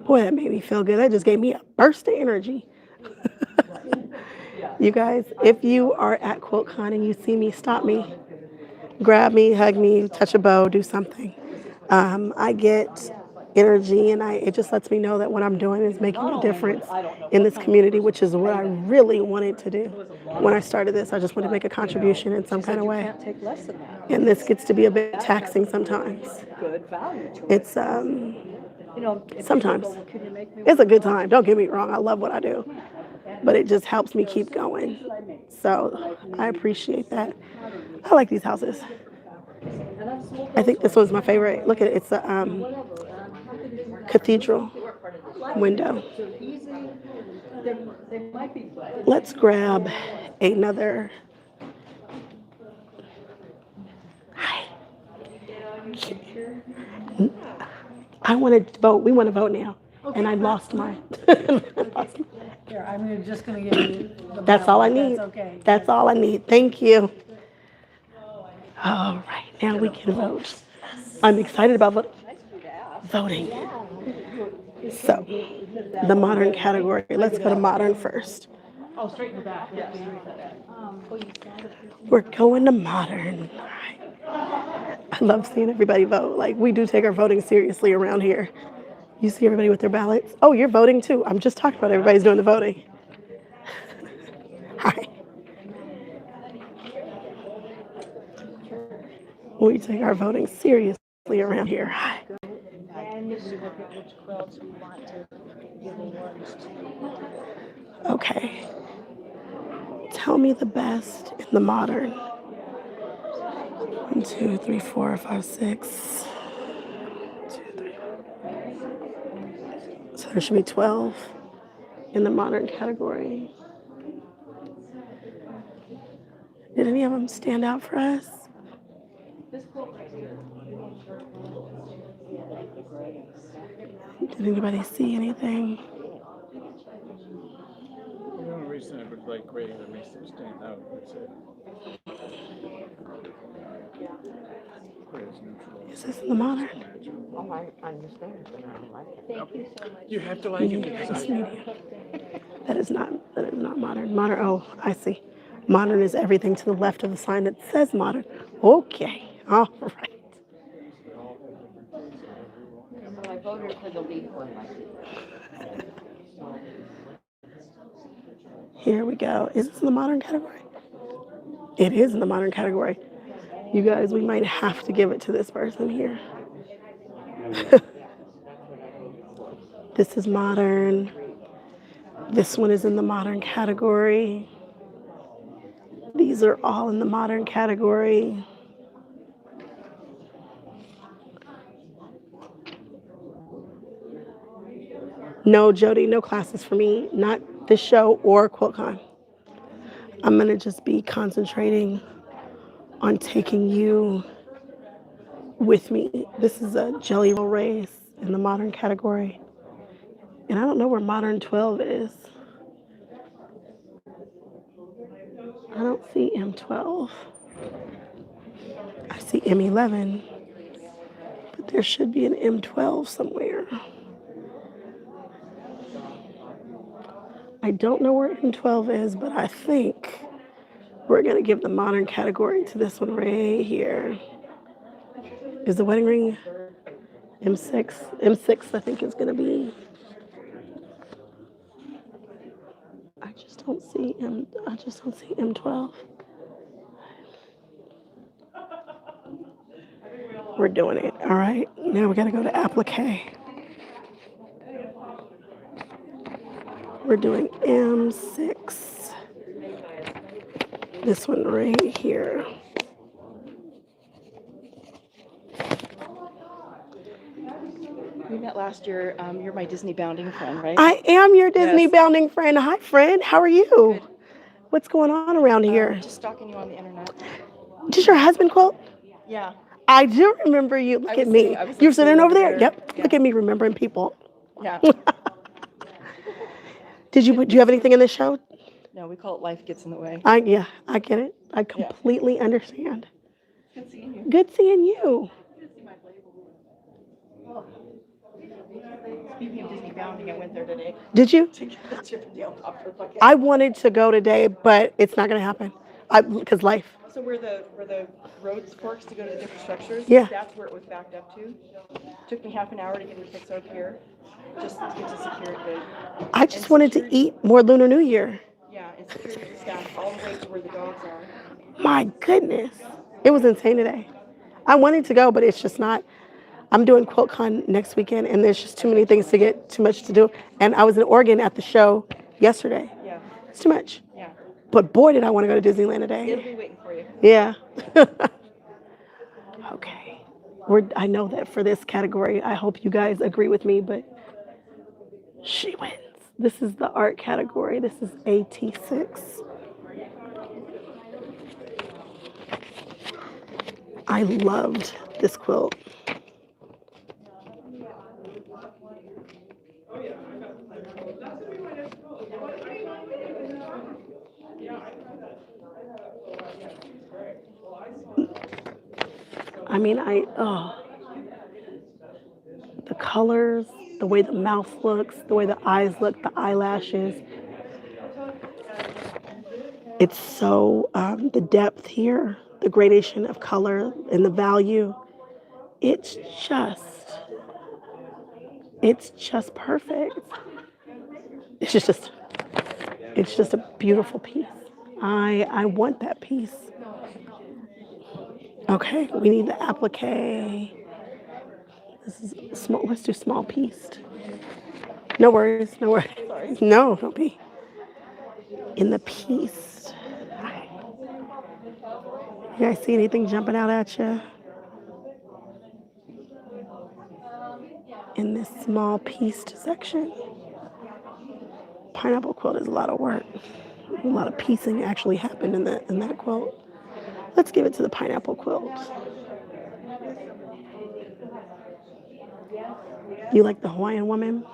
Boy, that made me feel good. That just gave me a burst of energy. You guys, if you are at QuiltCon and you see me, stop me. Grab me, hug me, touch a bow, do something. I get energy, and it just lets me know that what I'm doing is making a difference in this community, which is what I really wanted to do. When I started this, I just wanted to make a contribution in some kind of way. And this gets to be a bit taxing sometimes. It's sometimes it's a good time. Don't get me wrong, I love what I do, but it just helps me keep going. So I appreciate that. I like these houses. I think this one's my favorite. Look at it. It's a cathedral window. Let's grab another. Hi. I want to vote. We want to vote now. And I lost mine. Here, I'm just going to give you the That's all I need. That's okay. That's all I need. Thank you. All right, now we can vote. I'm excited about voting. So, the modern category. Let's go to modern first. Oh, straight in the back. Yes. We're going to modern. I love seeing everybody vote. Like, we do take our voting seriously around here. You see everybody with their ballots? Oh, you're voting too. I'm just talking about everybody's doing the voting. Hi. We take our voting seriously around here. Hi. And you look at which quilts we want to give awards to. Okay. Tell me the best in the modern. 1, 2, 3, 4, 5, 6. 2, 3. So there should be 12 in the modern category. Did any of them stand out for us? Did anybody see anything? The only reason I would like gray that makes them stand out is it. Is this in the modern? Oh, I understand, but I don't like it. Thank you so much. You have to like it because That is not modern. Modern, oh, I see. Modern is everything to the left of the sign that says modern. Okay, all right. So I voted for the lead one. Here we go. Is this in the modern category? It is in the modern category. You guys, we might have to give it to this person here. This is modern. This one is in the modern category. These are all in the modern category. No, Jody, no classes for me. Not this show or QuiltCon. I'm going to just be concentrating on taking you with me. This is a jelly roll race in the modern category. And I don't know where modern 12 is. I don't see M12. I see M11. But there should be an M12 somewhere. I don't know where M12 is, but I think we're going to give the modern category to this one right here. Is the wedding ring M6? M6, I think, is going to be. I just don't see M12. We're doing it. All right. Now we got to go to applique. We're doing M6. This one right here. We met last last year. You're my Disney bounding friend, right? I am your Disney Yes. bounding friend. Hi, friend. How are you? What's going on around here? Just stalking you on the internet. Does your husband quilt? Yeah. I do remember you. Look at me. I was You're sitting over there? there. Yep. Yeah. Look at me remembering people. Yeah. Do you have anything in the show? No, we call it life gets in the way. I get it. I completely understand. Good seeing you. Good seeing you. Speaking of Disney bounding, I went there today. Did you? To get the Chippendale popper bucket. I wanted to go today, but it's not going to happen. Because life. So where the roads forks to go to the different structures, Yeah. that's where it was backed up to. Took me half an hour to get the fix out here, just to get to security. I just wanted to eat more Lunar New Year. Yeah, and security was staffed all the way to where the dogs are. My goodness. It was insane today. I wanted to go, but it's just not. I'm doing QuiltCon next weekend, and there's just too many things to get, too much to do. And I was in Oregon at the show yesterday. Yeah. It's too much. Yeah. But boy, did I want to go to Disneyland today. It'll be waiting for you. Yeah. Okay. I know that for this category, I hope you guys agree with me, but she wins. This is the art category. This is AT6. I loved this quilt. I mean, the colors, the way the mouth looks, the way the eyes look, the eyelashes. It's so, the depth here, the gradation of color and the value, it's just perfect. It's just a beautiful piece. I want that piece. Okay, we need the applique. This is small. Let's do small pieced. No worries, no worries. No, don't be. In the piece. You guys see anything jumping out at you? In this small pieced section. Pineapple quilt is a lot of work. A lot of piecing actually happened in that quilt. Let's give it to the pineapple quilt. You like the Hawaiian woman?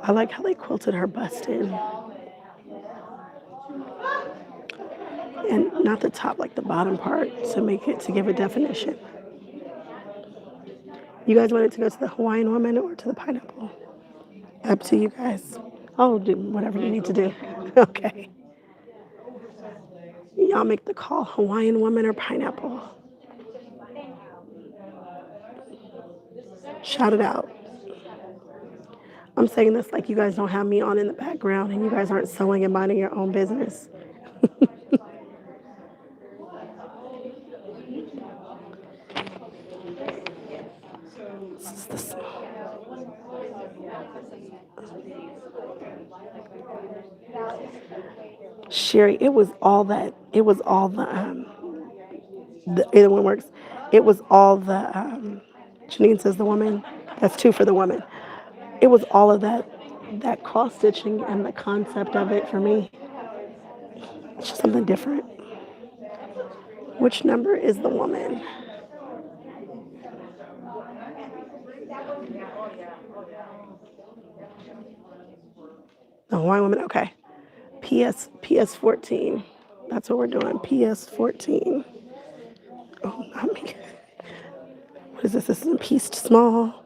I like how they quilted her bust in. And not the top, like the bottom part, to give it definition. You guys want it to go to the Hawaiian woman or to the pineapple? Up to you guys. I'll do whatever you need to do. Okay. Y'all make the call, Hawaiian woman or pineapple. Shout it out. I'm saying this like you guys don't have me on in the background and you guys aren't sewing and minding your own business. This is the small. Sherry, it was all the either one works. It was all the Janine says the woman. That's two for the woman. It was all of that cross stitching and the concept of it for me. It's just something different. Which number is the woman? The Hawaiian woman, okay. PS 14. That's what we're doing. PS 14. Oh, not me. What is this? This is a pieced small.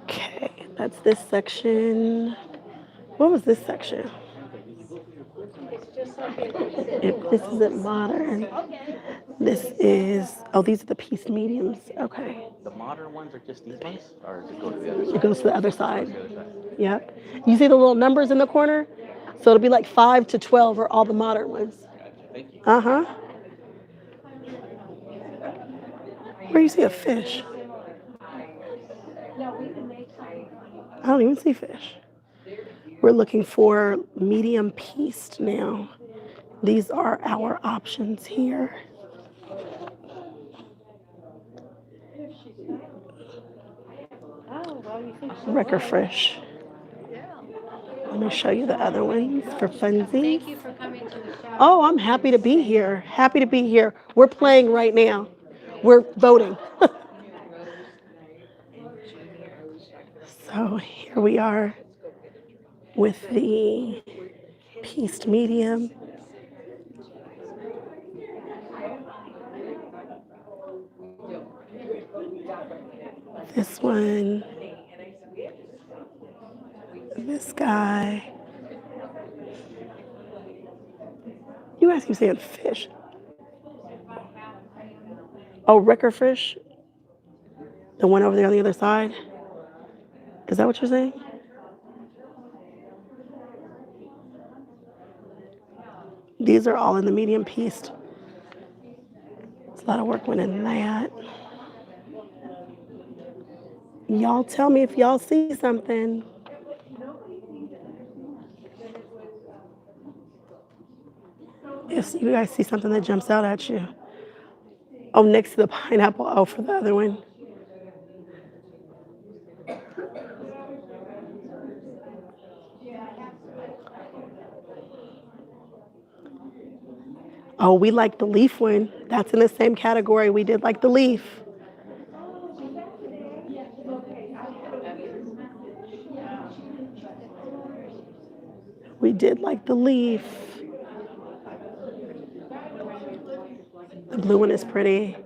Okay, that's this section. What was this section? This isn't modern. This is, oh, these are the piece mediums. Okay. The modern ones are just these ones, or does it go to the other side? It goes to the other side. The other side. Yep. You see the little numbers in the corner? So it'll be like 5 to 12 are all the modern ones. Gotcha. Thank you. Uh-huh. Where you see a fish? I don't even see fish. We're looking for medium pieced now. These are our options here. Wrecker Fresh. Let me show you the other ones for funsies. Thank you for coming to the show. Oh, I'm happy to be here. Happy to be here. We're playing right now. We're voting. So here we are with the pieced medium. This one. This guy. You guys keep saying fish. Oh, Wrecker Fish? The one over there on the other side? Is that what you're saying? These are all in the medium pieced. There's a lot of work went in that. Y'all tell me if y'all see something. If you guys see something that jumps out at you. Oh, next to the pineapple. Oh, for the other one. Oh, we like the leaf one. That's in the same category. We did like the leaf. We did like the leaf. The blue one is pretty.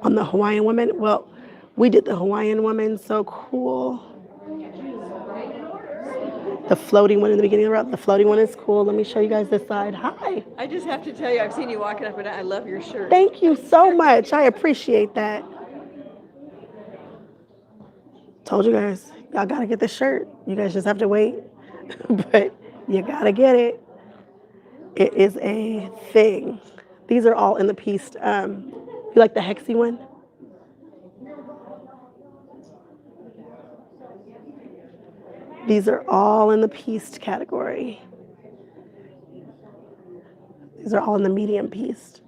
On the Hawaiian woman, well, we did the Hawaiian woman, so cool. The floating one in the beginning of the route, the floating one is cool. Let me show you guys this side. Hi. I just have to tell you, I've seen you walking up and I love your shirt. Thank you so much. I appreciate that. Told you guys, y'all gotta get the shirt. You guys just have to wait, but you gotta get it. It is a thing. These are all in the pieced. You like the hexy one? These are all in the pieced category. These are all in the medium pieced.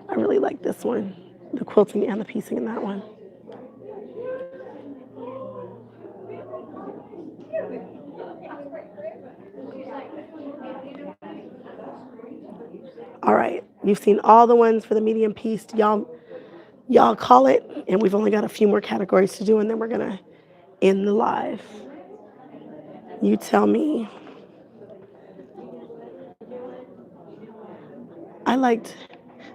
I really like this one, the quilting and the piecing in that one. All right, you've seen all the ones for the medium pieced. Y'all call it, and we've only got a few more categories to do, and then we're gonna end the live. You tell me. I liked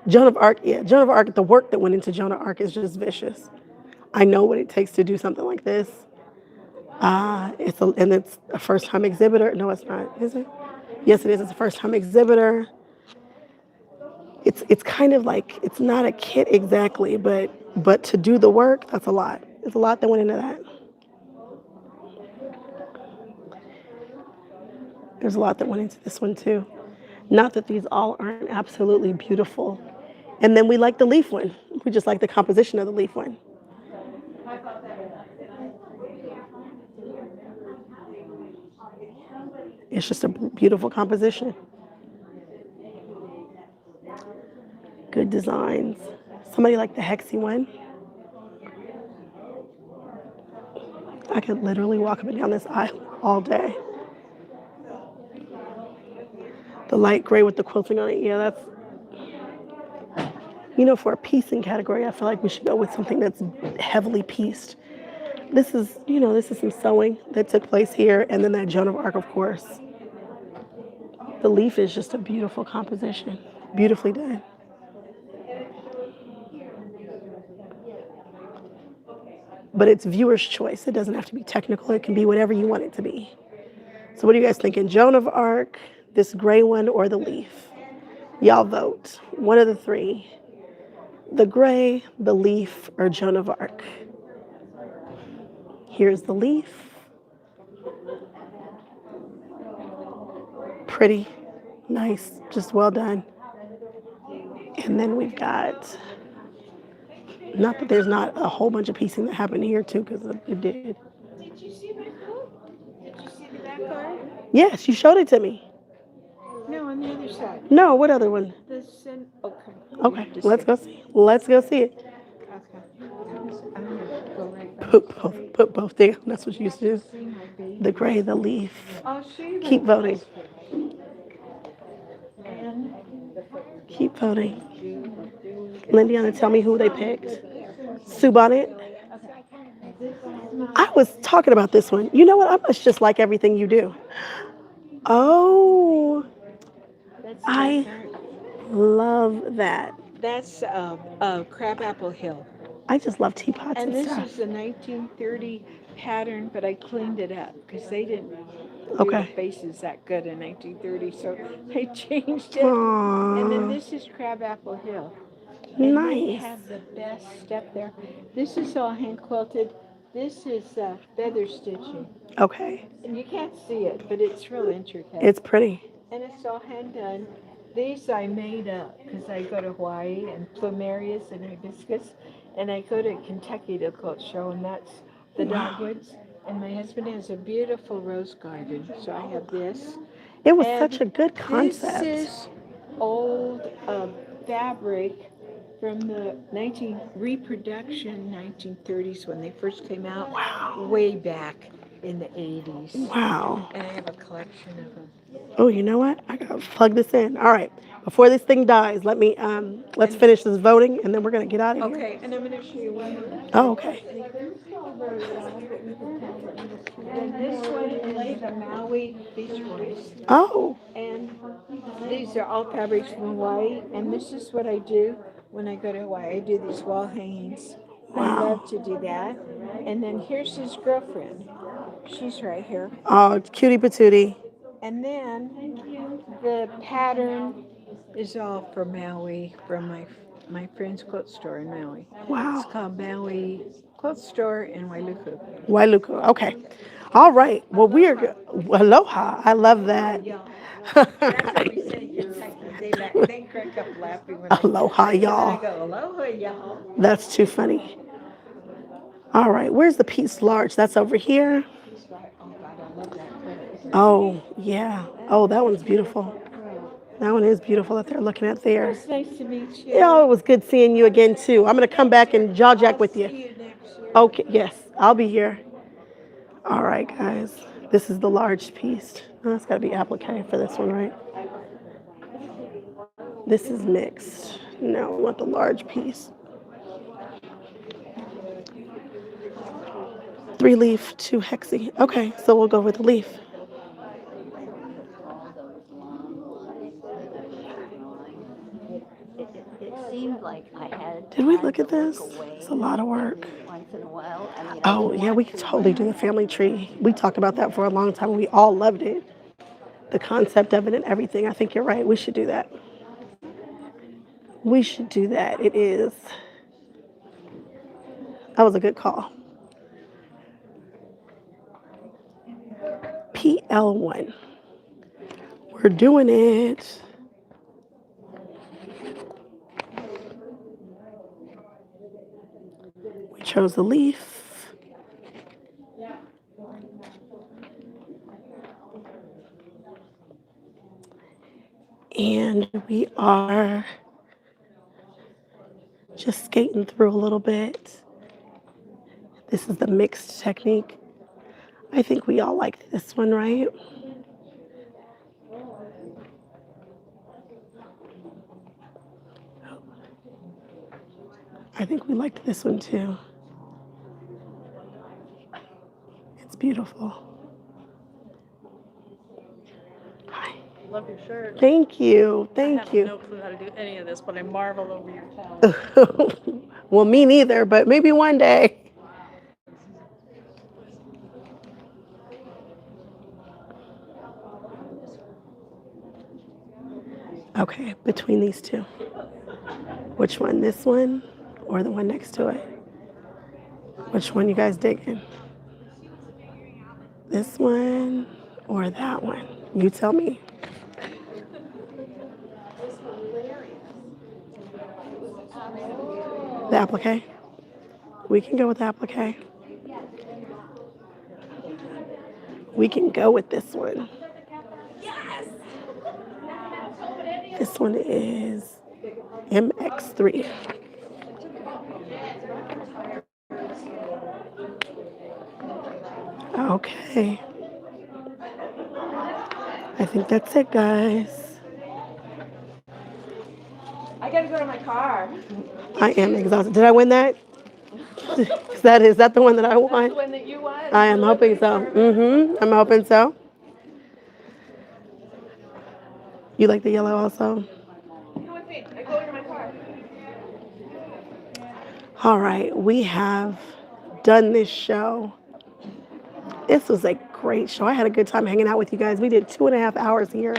Joan of Arc. Yeah, Joan of Arc, the work that went into Joan of Arc is just vicious. I know what it takes to do something like this. It's a first-time exhibitor. No, it's not, is it? Yes, it is. It's a first-time exhibitor. It's kind of like, it's not a kit exactly, but to do the work, that's a lot. There's a lot that went into that. There's a lot that went into this one too. Not that these all aren't absolutely beautiful. And then we like the leaf one. We just like the composition of the leaf one. It's just a beautiful composition. Good designs. Somebody like the hexy one. I could literally walk up and down this aisle all day. The light gray with the quilting on it, yeah, that's, for a piecing category, I feel like we should go with something that's heavily pieced. This is some sewing that took place here, and then that Joan of Arc, of course. The leaf is just a beautiful composition, beautifully done. But it's viewer's choice. It doesn't have to be technical. It can be whatever you want it to be. So what are you guys thinking? Joan of Arc, this gray one or the leaf. Y'all vote. One of the three. The gray, the leaf, or Joan of Arc. Here's the leaf. Pretty, nice, just well done. And then we've got, not that there's not a whole bunch of piecing that happened here too, because it did. Did you see my quilt? Did you see the back guard? Yes, you showed it to me. No, on the other side. No, what other one? Okay. Okay, let's go see. Let's go see it. Okay. I'm gonna go right back. Put both down. That's what you used to do. The gray, the leaf. I'll show you. Keep voting. And Keep voting. Lindiana, tell me who they picked. Sue Bonnet. I was talking about this one. You know what? I must just like everything you do. Oh, I love that. That's Crabapple Hill. I just love teapots and this stuff. is a 1930 pattern, but I cleaned it up because they didn't do Okay. the faces that good in 1930, so I changed it. Aww. And then this is Crabapple Hill. And they Nice. have the best step there. This is all hand quilted. This is feather stitching. Okay. And you can't see it, but it's real intricate. It's pretty. And it's all hand done. These I made up because I go to Hawaii and plumerias and hibiscus, and I go to Kentucky to quilt show, and that's the dogwoods. And my husband has a beautiful rose garden, so I have this. It was And such a good concept. This is old fabric from the reproduction 1930s when they first came out. Wow. Way back in the 80s. Wow. And I have a collection of them. Oh, you know what? I gotta plug this in. All right. Before this thing dies, let's finish this voting, and then we're gonna get out of here. Okay, and I'm going to show you one more. Oh, okay. And this one is the Maui Beach Boys. Oh. And these are all fabrics from Hawaii. And this is what I do when I go to Hawaii. I do these wall hangings. I love to do that. And then here's his girlfriend. She's right here. Oh, cutie patootie. And then the pattern is all from Maui, from my friend's quilt store in Maui. Wow. It's called Maui Quilt Store in Wailuku. Wailuku. Okay. All right. Well, aloha. I love that. That's what we say. They crack up laughing when Aloha, y'all. I go, aloha, y'all. That's too funny. All right. Where's the piece large? That's over here. Oh, yeah. Oh, that one's beautiful. That one is beautiful that they're looking at there. It's nice to meet you. Yeah, it was good seeing you again, too. I'm going to come back and jaw jack with you. See you next year. Okay, yes, I'll be here. All right, guys. This is the large piece. Oh, that's got to be applique for this one, right? This is mixed. No, I want the large piece. 3 leaf, 2 hexy. Okay, so we'll go with the leaf. It seemed like I had. Did we look at this? It's a lot of work. Once in a while. I mean, Oh, yeah, we could totally do the family tree. We talked about that for a long time. We all loved it. The concept of it and everything. I think you're right. We should do that. We should do that. It is. That was a good call. PL1. We're doing it. We chose the leaf. And we are just skating through a little bit. This is the mixed technique. I think we all liked this one, right? I think we liked this one too. It's beautiful. Hi. Love your shirt. Thank you. Thank you. I have no clue how to do any of this, but I marvel over your talent. Well, me neither, but maybe one day. Okay, between these two. Which one? This one or the one next to it? Which one you guys digging? This one or that one? You tell me. The applique? We can go with the applique. We can go with this one. This one is MX3. Okay. I think that's it, guys. I gotta go to my car. I am exhausted. Did I win that? Is that the one that I won? That's the one that you won. I am hoping so. I'm hoping so. You like the yellow also? Come with me. I go into my car. All right, we have done this show. This was a great show. I had a good time hanging out with you guys. We did 2.5 hours here.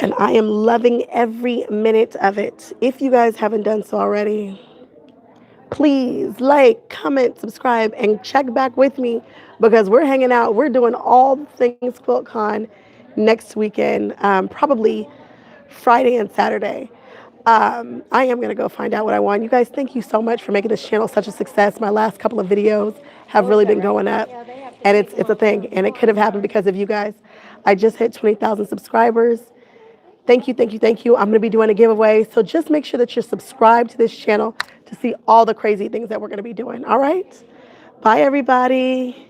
And I am loving every minute of it. If you guys haven't done so already, please like, comment, subscribe, and check back with me because we're hanging out. We're doing all things QuiltCon next weekend, probably Friday and Saturday. I am going to go find out what I want. You guys, thank you so much for making this channel such a success. My last couple of videos have really been going up, and it's a thing, and it could have happened because of you guys. I just hit 20,000 subscribers. Thank you, thank you, thank you. I'm going to be doing a giveaway, so just make sure that you're subscribed to this channel to see all the crazy things that we're going to be doing. All right? Bye, everybody.